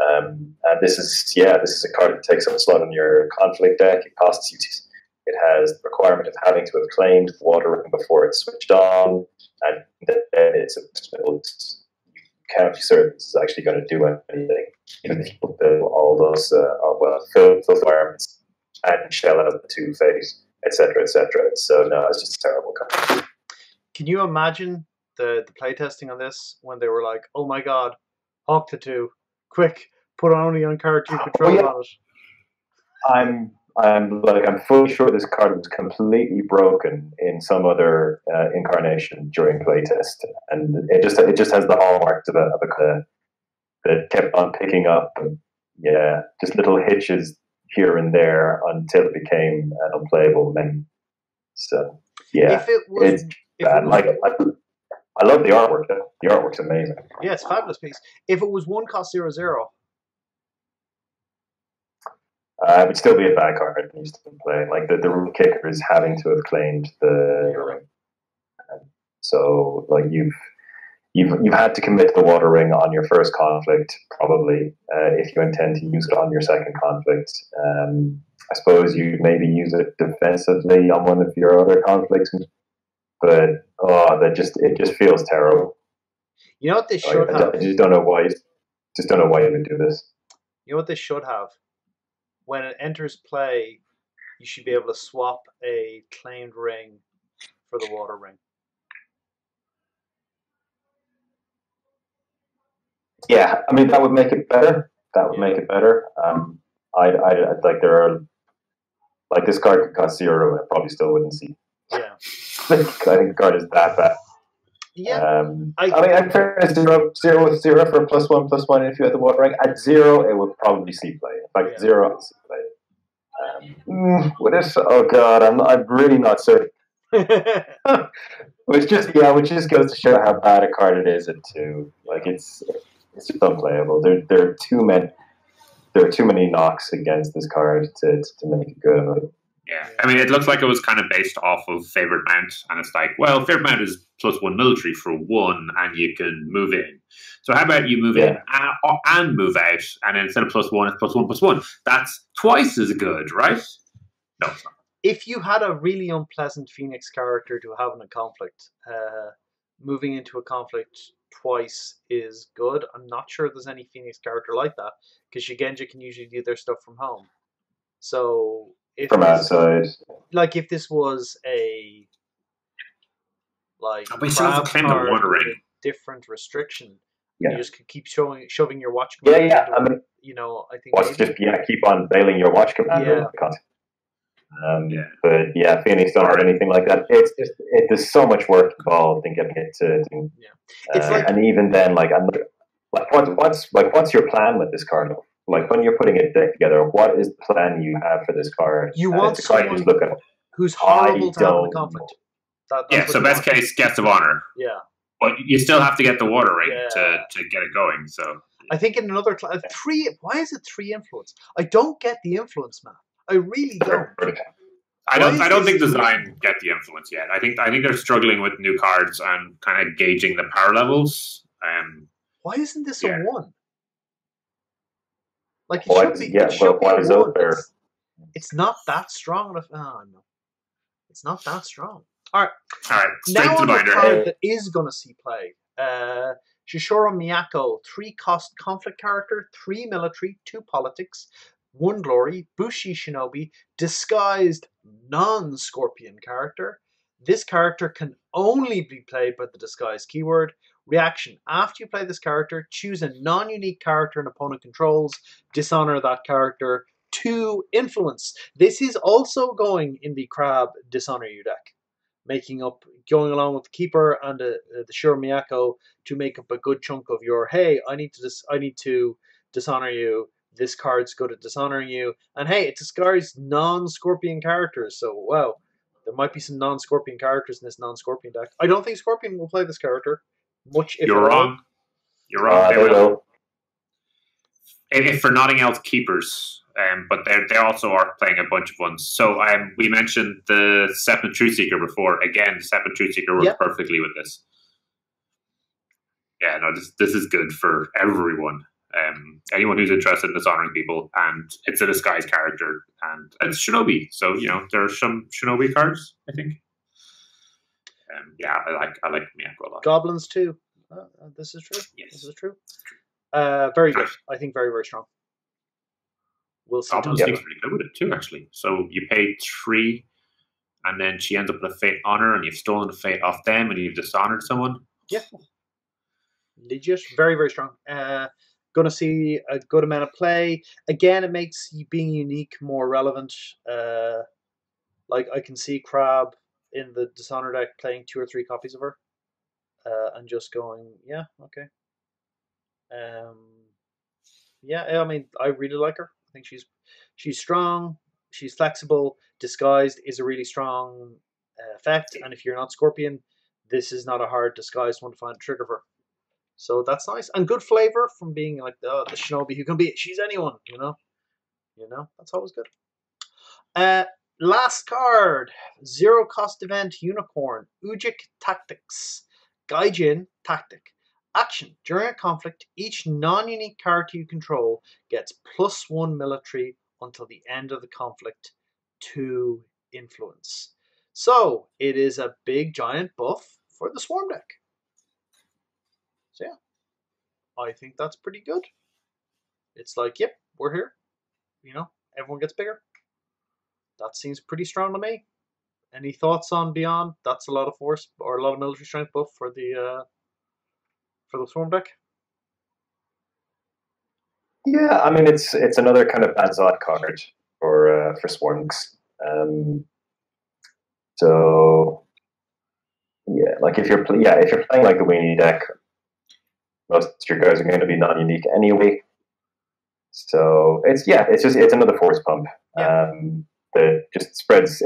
S3: And this is a card that takes up a slot on your conflict deck. It costs you. It has the requirement of having to have claimed the water ring before it's switched on, and then you can't be certain this is actually going to do anything. Even if you fill all those, fill the requirements and shell out the 2 phase, etc., etc. So no, it's just a terrible card.
S1: Can you imagine the playtesting on this when they were like, "Oh my god, Hawk the 2, quick, put only on character you control on it."
S3: I'm fully sure this card was completely broken in some other incarnation during playtest, and it just has the hallmarks of a card that kept on picking up, and just little hitches here and there until it became an unplayable meme. So it's bad. I love the artwork though. The artwork's amazing.
S1: Yeah, it's a fabulous piece. If it was 1 cost 0/0.
S3: It would still be a bad card. You still play like the rule kicker is having to have claimed the ring. So like you've had to commit the water ring on your first conflict, probably if you intend to use it on your second conflict. I suppose you maybe use it defensively on one of your other conflicts, but it just feels terrible.
S1: You know what they should have?
S3: I just don't know why. You would do this.
S1: You know what they should have? When it enters play, you should be able to swap a claimed ring for the water ring.
S3: Yeah, I mean that would make it better. Make it better. I'd like there are like this card could cost 0. I probably still wouldn't see.
S1: Yeah,
S3: I think the card is that bad.
S1: Yeah,
S3: I mean, I'd fair 0 with 0 for a +1/+1. If you had the water ring at 0, it would probably see play. In fact, 0 would see play. What if? Oh god, I'm really not certain. Which just goes to show how bad a card it is at 2. Like it's just unplayable. There are too many knocks against this card to make it good.
S2: Yeah, I mean, it looks like it was kind of based off of favorite mount, and it's like, well, favorite mount is +1 military for 1, and you can move in. So how about you move in and move out, and then instead of +1, it's +1/+1. That's twice as good, right? No, it's not.
S1: If you had a really unpleasant Phoenix character to have in a conflict, moving into a conflict twice is good. I'm not sure there's any Phoenix character like that, because Shigenja can usually do their stuff from home. So if
S3: from outside,
S1: like if this was a
S2: but you still have to claim the water ring.
S1: Different restriction,
S3: yeah.
S1: You just could keep shoving your watch
S3: command. Yeah. I mean,
S1: you know, I think
S3: keep on bailing your watch command. But yeah, Phoenix don't have anything like that. It's just there's so much work involved in getting it to.
S1: It's like,
S3: and even then, what's your plan with this card? Like when you're putting a deck together, what is the plan you have for this card?
S1: You want someone who's horrible to have in a conflict.
S2: So best case, guest of honor.
S1: Yeah.
S2: But you still have to get the water ring to get it going. So
S1: I think in another class, 3. Why is it 3 influence? I don't get the influence map. I really don't.
S2: I don't think design get the influence yet. I think they're struggling with new cards and kind of gauging the power levels.
S1: Why isn't this a 1? Like it should be.
S3: Yeah, well, why is out there?
S1: It's not that strong enough. Oh no, it's not that strong. All right.
S2: Now
S1: on a card that is going to see play. Shishiro Miyako, 3 cost conflict character, 3 military, 2 politics, 1 glory, Bushi Shinobi, disguised non-Scorpion character. This character can only be played by the disguise keyword. Reaction: after you play this character, choose a non-unique character an opponent controls. Dishonor that character. 2 influence. This is also going in the Crab Dishonor You deck, going along with the Keeper and the Shiro Miyako to make up a good chunk of your. Hey, I need to dishonor you. This card's good at dishonoring you, and hey, it discards non-Scorpion characters. So wow, there might be some non-Scorpion characters in this non-Scorpion deck. I don't think Scorpion will play this character much. If
S2: You're wrong. You're wrong. They will. If for nothing else, Keepers. But they also are playing a bunch of ones. So we mentioned the Seppin Truthseeker before. Again, Seppin Truthseeker works perfectly with this. Yeah, no, this is good for everyone. Anyone who's interested in dishonoring people, and it's a disguise character, and it's Shinobi. So there are some Shinobi cards, I think. I like Miyako a lot.
S1: Goblins too. This is true.
S2: Yes.
S1: This is true. Very good. I think very, very strong. We'll see.
S2: Goblins pretty good with it too, actually. So you pay 3, and then she ends up with a Fate Honor, and you've stolen the Fate off them, and you've dishonored someone.
S1: Yeah. Legit. Very, very strong. Going to see a good amount of play. Again, it makes being unique more relevant. Like I can see Crab in the Dishonor deck playing 2 or 3 copies of her, and just going, yeah, okay. I mean, I really like her. I think she's strong. She's flexible. Disguised is a really strong effect, and if you're not Scorpion, this is not a hard disguised one to find a trigger for. So that's nice and good flavor from being like the Shinobi who can be. She's anyone, That's always good. Last card, 0 cost event Unicorn Ujik Tactics Gaijin Tactic. Action: during a conflict, each non-unique character you control gets +1 military until the end of the conflict. 2 influence. So it is a big giant buff for the Swarm deck. So yeah, I think that's pretty good. It's like, yep, we're here. Everyone gets bigger. That seems pretty strong to me. Any thoughts on Beyond? That's a lot of force or a lot of military strength buff for the Swarm deck.
S3: Yeah, I mean it's another kind of Bazleebub card for Swarms. So yeah, like if you're playing like the Weenie deck, most of your guys are going to be non-unique anyway. So it's another force pump.
S1: Yeah.
S3: That just spreads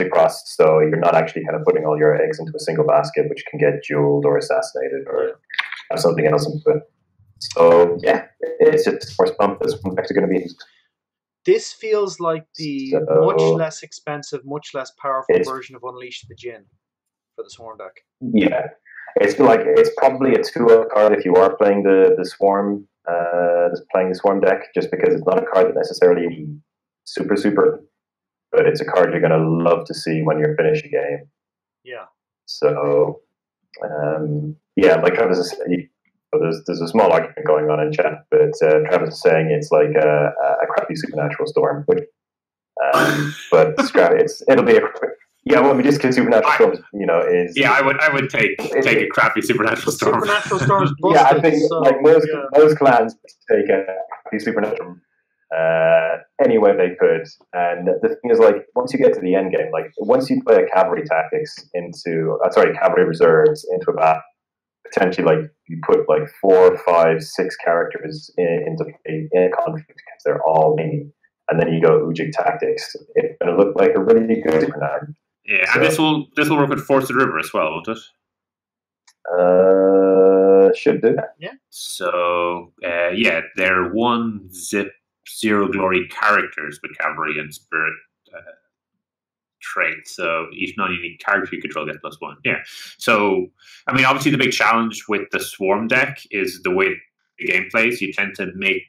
S3: across, so you're not actually kind of putting all your eggs into a single basket, which can get jeweled or assassinated or have something else into it. So yeah, it's just a force pump. This one actually going to be used.
S1: This feels like the much less expensive, much less powerful version of Unleash the Djinn for the Swarm deck.
S3: Yeah, it's probably a 2-up card if you are playing the Swarm, playing the Swarm deck, just because it's not a card that necessarily super, but it's a card you're going to love to see when you're finishing a game.
S1: Yeah.
S3: So, like Travis is, there's a small argument going on in chat, but Travis is saying it's like a crappy Supernatural Storm, which, but it'll be a. Yeah, well, just because Supernatural Storm, is...
S2: Yeah, I would take a crappy Supernatural Storm.
S1: Supernatural Storm's busted.
S3: Yeah, I think most clans take a crappy Supernatural any way they could. And the thing is, like, once you get to the end game, like, once you play a Cavalry Tactics Cavalry Reserves into a battle, potentially, like, you put, like, 4, 5, 6 characters into play in a conflict because they're all mini. And then you go Ujik Tactics. It's going to look like a really good Supernatural.
S2: Yeah, and this will work with Force of the River as well, won't it?
S3: Should do.
S1: Yeah.
S2: So, they're 1 zip 0 glory characters with Cavalry and Spirit traits. So each non-unique character you control gets +1. Yeah. So, I mean, obviously the big challenge with the Swarm deck is the way the game plays. You tend to make,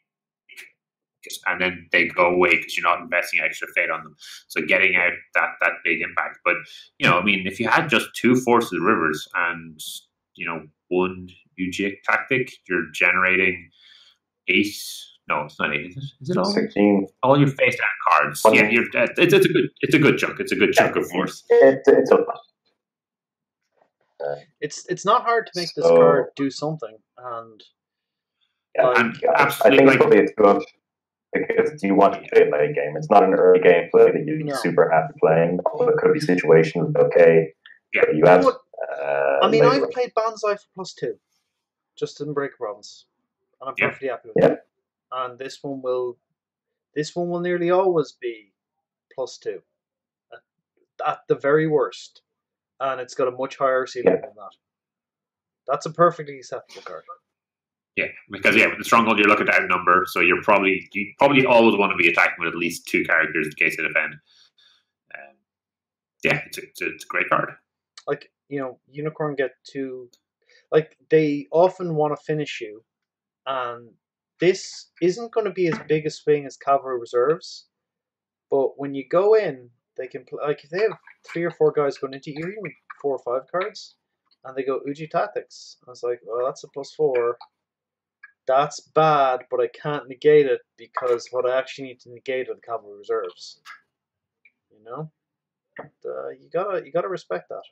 S2: and then they go away because you're not investing extra fate on them. So getting out that big impact. But, I mean, if you had just 2 Force of the Rivers and, 1 Ujic tactic, you're generating 8. No, it's not 8. Is it all?
S3: 16.
S2: All your face down cards. Yeah, it's a good chunk. It's a good chunk of Force.
S3: It's a lot.
S1: It's not hard to make this card do something. And
S2: absolutely,
S3: I think it's probably a 2-up. Because you want to play a late game. It's not an early game play that you'd be super happy playing. Although it could be situational, okay.
S2: Yeah.
S3: You have,
S1: I've played Banzai for +2, just in Break Province, and I'm perfectly happy with it. And this one will nearly always be +2, at the very worst, and it's got a much higher ceiling than that. That's a perfectly acceptable card.
S2: Yeah, because with the Stronghold you're looking to outnumber, so you probably always want to be attacking with at least 2 characters in case they defend. It's a great card.
S1: Like, Unicorn get 2, like, they often want to finish you, and this isn't going to be as big a swing as Cavalry Reserves, but when you go in, they can play, like, if they have 3 or 4 guys going into you, even 4 or 5 cards, and they go Uji Tactics. I was like, well, that's a +4. That's bad, but I can't negate it because what I actually need to negate are the Cavalry Reserves. You gotta respect that.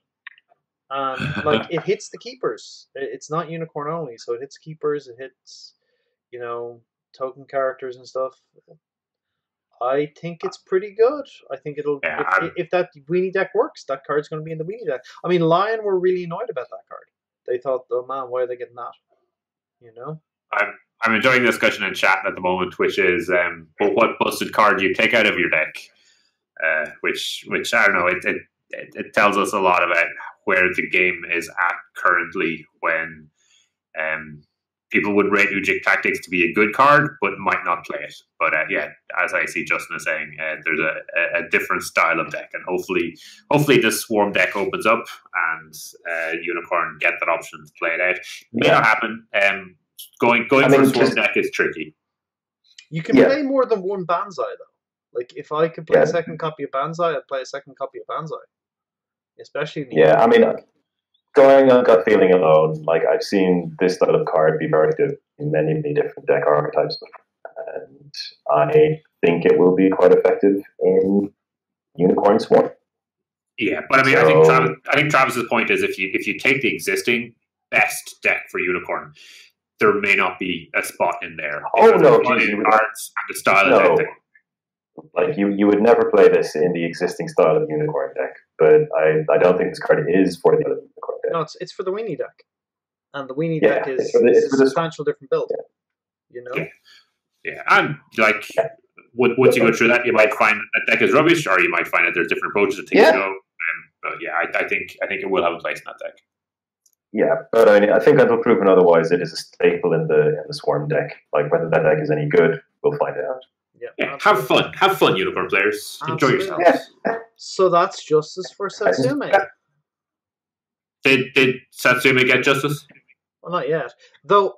S1: And like, it hits the keepers. It's not Unicorn only, so it hits keepers. It hits, token characters and stuff. I think it's pretty good. I think it'll if that weenie deck works, that card's going to be in the weenie deck. I mean, Lion were really annoyed about that card. They thought, oh man, why are they getting that?
S2: I'm enjoying the discussion in chat at the moment, which is what busted card do you take out of your deck? Which I don't know. It tells us a lot about where the game is at currently when people would rate Ujic Tactics to be a good card, but might not play it. But as I see Justin is saying, there's a different style of deck, and hopefully this Swarm deck opens up and Unicorn get that option to play it out. It may not happen. Going for a Swarm deck is tricky.
S1: You can play more than 1 Banzai though. Like, if I could play a second copy of Banzai, I'd play a second copy of Banzai. Especially in the
S3: going on gut feeling alone, like, I've seen this style of card be very good in many different deck archetypes before, and I think it will be quite effective in Unicorn Swarm.
S2: Yeah, but I mean, I think Travis's point is if you take the existing best deck for Unicorn, there may not be a spot in there.
S3: Oh no,
S2: cards and the style of deck.
S3: Like, you would never play this in the existing style of Unicorn deck, but I don't think this card is for the other Unicorn deck.
S1: No, it's for the weenie deck, and the weenie deck is a substantial different build.
S2: Yeah, and like once you go through that, you might find that deck is rubbish, or you might find that there's different approaches to things go. But I think it will have a place in that deck.
S3: Yeah, but I think until proven otherwise, it is a staple in the Swarm deck. Like, whether that deck is any good, we'll find out.
S2: Yeah, have fun, Unicorn players. Enjoy
S1: Absolutely.
S2: yourselves.
S1: So that's justice for Satsume.
S2: Did Satsume get justice?
S1: Well, not yet. Though,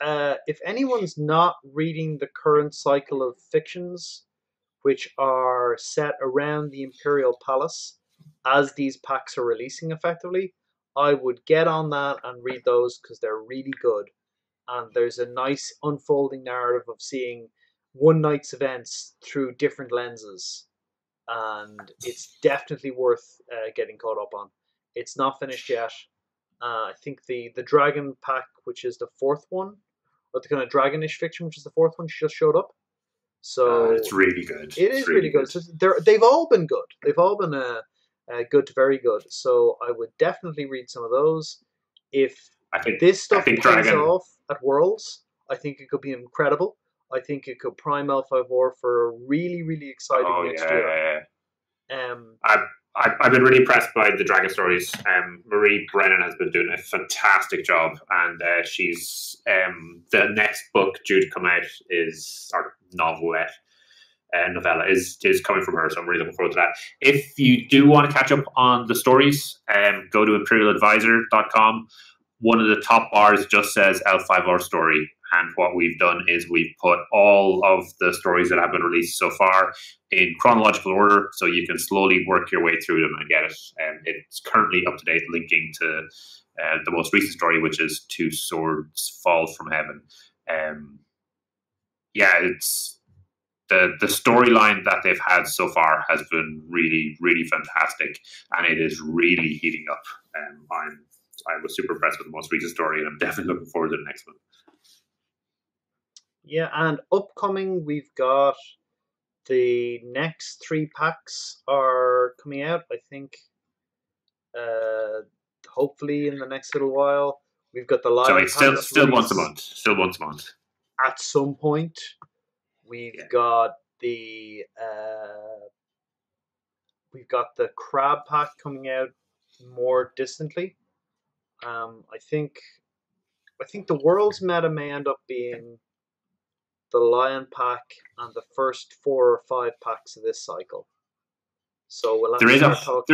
S1: if anyone's not reading the current cycle of fictions, which are set around the Imperial Palace, as these packs are releasing effectively, I would get on that and read those because they're really good. And there's a nice unfolding narrative of seeing one night's events through different lenses. And it's definitely worth getting caught up on. It's not finished yet. I think the Dragon pack, which is the fourth one, or the kind of Dragonish fiction, which is the fourth one, just showed up. So
S2: it's really good.
S1: It is really good. So they've all been good. They've all been good to very good. So I would definitely read some of those. If this stuff pays off at Worlds, I think it could be incredible. I think it could prime L5R for a really, really exciting next year.
S2: I've been really impressed by the Dragon stories. Marie Brennan has been doing a fantastic job, and she's the next book due to come out is our novelette. Novella is coming from her, so I'm really looking forward to that. If you do want to catch up on the stories, go to imperialadvisor.com. One of the top bars just says L5R story, and what we've done is we've put all of the stories that have been released so far in chronological order, so you can slowly work your way through them and get it. It's currently up to date, linking to the most recent story, which is Two Swords Fall from Heaven. It's the storyline that they've had so far has been really, really fantastic, and it is really heating up. I was super impressed with the most recent story, and I'm definitely looking forward to the next one.
S1: Yeah, and upcoming, we've got the next 3 packs are coming out, I think, hopefully in the next little while. We've got the live.
S2: So it's still once a month. Still once a month.
S1: At some point, we've got the crab pack coming out more distantly. I think the world's meta may end up being the lion pack and the first 4 or 5 packs of this cycle. So we'll have
S2: there's a hope.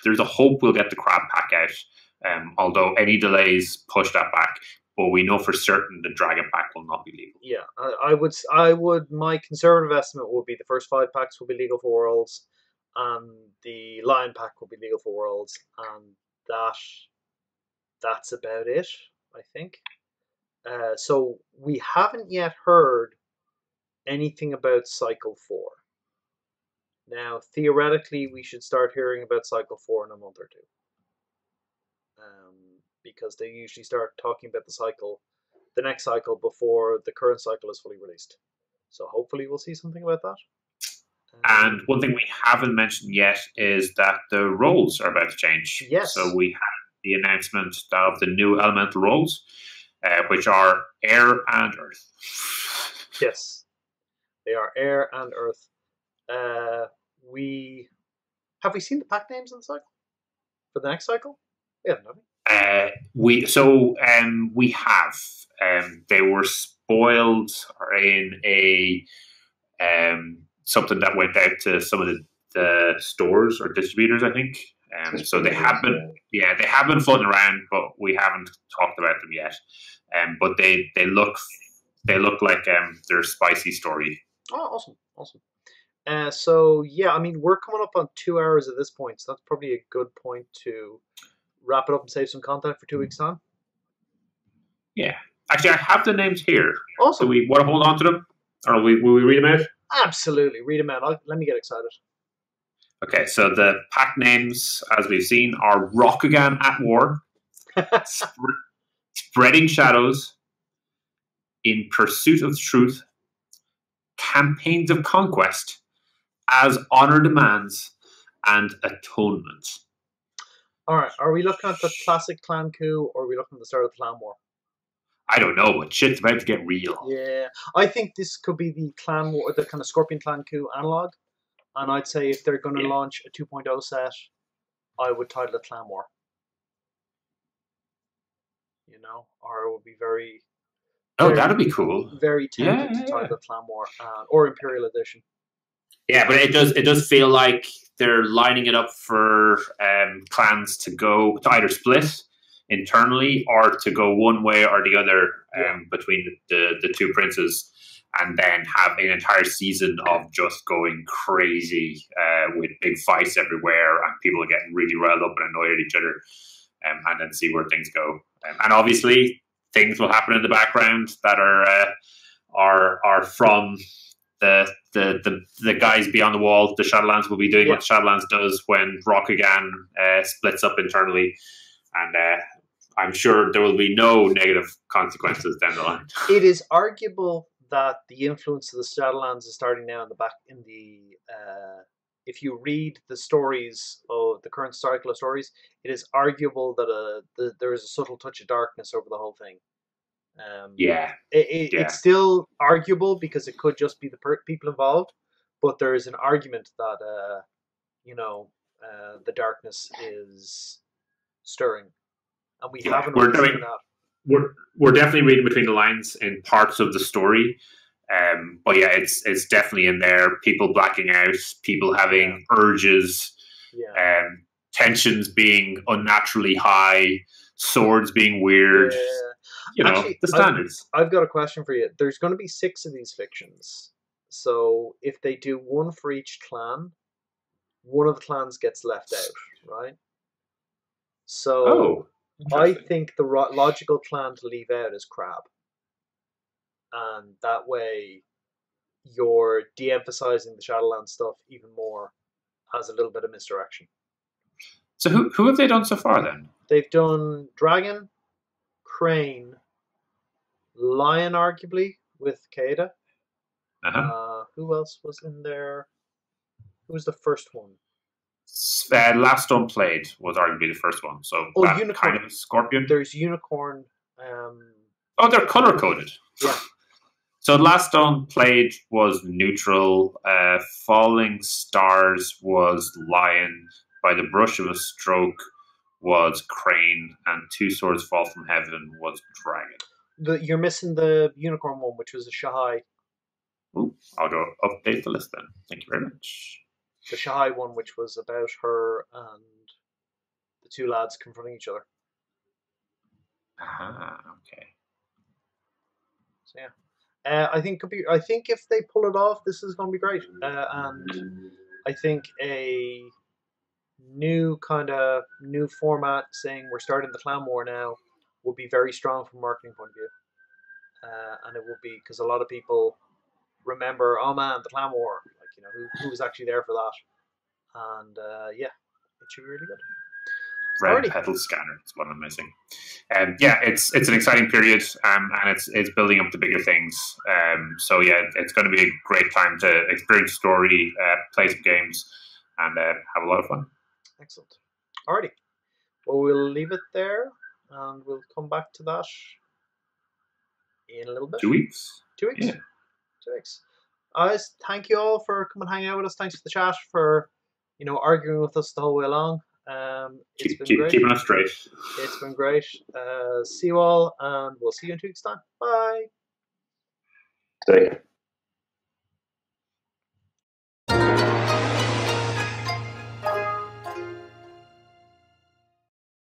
S2: There's a hope we'll get the crab pack out. Although any delays push that back, but we know for certain the dragon pack will not be legal.
S1: Yeah, I would. My conservative estimate would be the first 5 packs will be legal for Worlds, and the lion pack will be legal for Worlds, and that's about it, I think. So we haven't yet heard anything about Cycle 4. Now, theoretically, we should start hearing about Cycle 4 in a month or 2. Because they usually start talking about the next cycle, before the current cycle is fully released. So hopefully we'll see something about that.
S2: And one thing we haven't mentioned yet is that the roles are about to change.
S1: Yes.
S2: So we have the announcement of the new elemental roles, which are air and earth.
S1: Yes, they are air and earth. Have we seen the pack names in the cycle for the next cycle? We haven't, have we?
S2: We have. They were spoiled in a something that went out to some of the stores or distributors, I think. So they have been floating around, but we haven't talked about them yet. But they look like their spicy story.
S1: Oh, awesome. So yeah, I mean, we're coming up on 2 hours at this point, so that's probably a good point to wrap it up and save some content for 2 weeks' time.
S2: Yeah, actually, I have the names here.
S1: Awesome.
S2: Do we want to hold on to them, or will we read them out?
S1: Absolutely, read them out. Let me get excited.
S2: Okay, so the pack names, as we've seen, are Rockagan at War, Spreading Shadows, In Pursuit of Truth, Campaigns of Conquest, As Honor Demands, and Atonement.
S1: All right, are we looking at the classic clan coup, or are we looking at the start of the clan war?
S2: I don't know, but shit's about to get real.
S1: Yeah, I think this could be the clan war, the kind of Scorpion clan coup analog. And I'd say if they're going to launch a 2.0 set, I would title it Clan War. Or it would be very,
S2: Oh, that'd be cool.
S1: Very tempted to title Clan War or Imperial Edition.
S2: Yeah, but it does feel like they're lining it up for clans to either split internally or to go one way or the other between the two princes, and then have an entire season of just going crazy with big fights everywhere and people getting really riled up and annoyed at each other, and then see where things go. And obviously, things will happen in the background that are from the guys beyond the wall. The Shadowlands will be doing what Shadowlands does when Rokugan splits up internally, and I'm sure there will be no negative consequences down the line.
S1: It is arguable that the influence of the Shadowlands is starting now if you read the stories of the current cycle of stories, it is arguable that there is a subtle touch of darkness over the whole thing. It's still arguable because it could just be the people involved, but there is an argument that the darkness is stirring, and we haven't really seen that.
S2: We're definitely reading between the lines in parts of the story, but yeah, it's definitely in there. People blacking out, people having urges, tensions being unnaturally high, swords being weird. Actually, the standards.
S1: I've got a question for you. There's going to be 6 of these fictions. So if they do one for each clan, one of the clans gets left out, right? So I think the logical clan to leave out is Crab. And that way you're de-emphasizing the Shadowlands stuff even more as a little bit of misdirection.
S2: So who have they done so far then?
S1: They've done Dragon, Crane, Lion, arguably, with Hida. Who else was in there? Who was the first one?
S2: Last Unplayed was arguably the first one. So Unicorn. Kind of a Scorpion.
S1: There's Unicorn.
S2: They're color coded.
S1: Yeah.
S2: So Last Unplayed was neutral. Falling Stars was Lion. By the Brush of a Stroke was Crane, and Two Swords Fall from Heaven was Dragon.
S1: You're missing the Unicorn one, which was a Shahai.
S2: Ooh, I'll go update the list then. Thank you very much.
S1: The Shahai one, which was about her and the 2 lads confronting each other.
S2: Okay.
S1: So yeah, I think if they pull it off, this is going to be great. And I think a new format saying we're starting the Clan War now will be very strong from a marketing point of view, and it will be because a lot of people remember, oh man, the Clan War, who was actually there for that, and it should be really good.
S2: Red Petal Scanner is what I'm missing. It's an exciting period, and it's building up to bigger things. So yeah, it's going to be a great time to experience the story, play some games, and have a lot of fun.
S1: Excellent. Alrighty. Well, we'll leave it there, and we'll come back to that in a little bit.
S2: 2 weeks.
S1: 2 weeks.
S2: Yeah.
S1: 2 weeks. Thank you all for coming and hanging out with us. Thanks for the chat, for arguing with us the whole way along. It's been great.
S2: Keeping us straight.
S1: It's been great. See you all, and we'll see you in 2 weeks' time. Bye.
S3: Take care.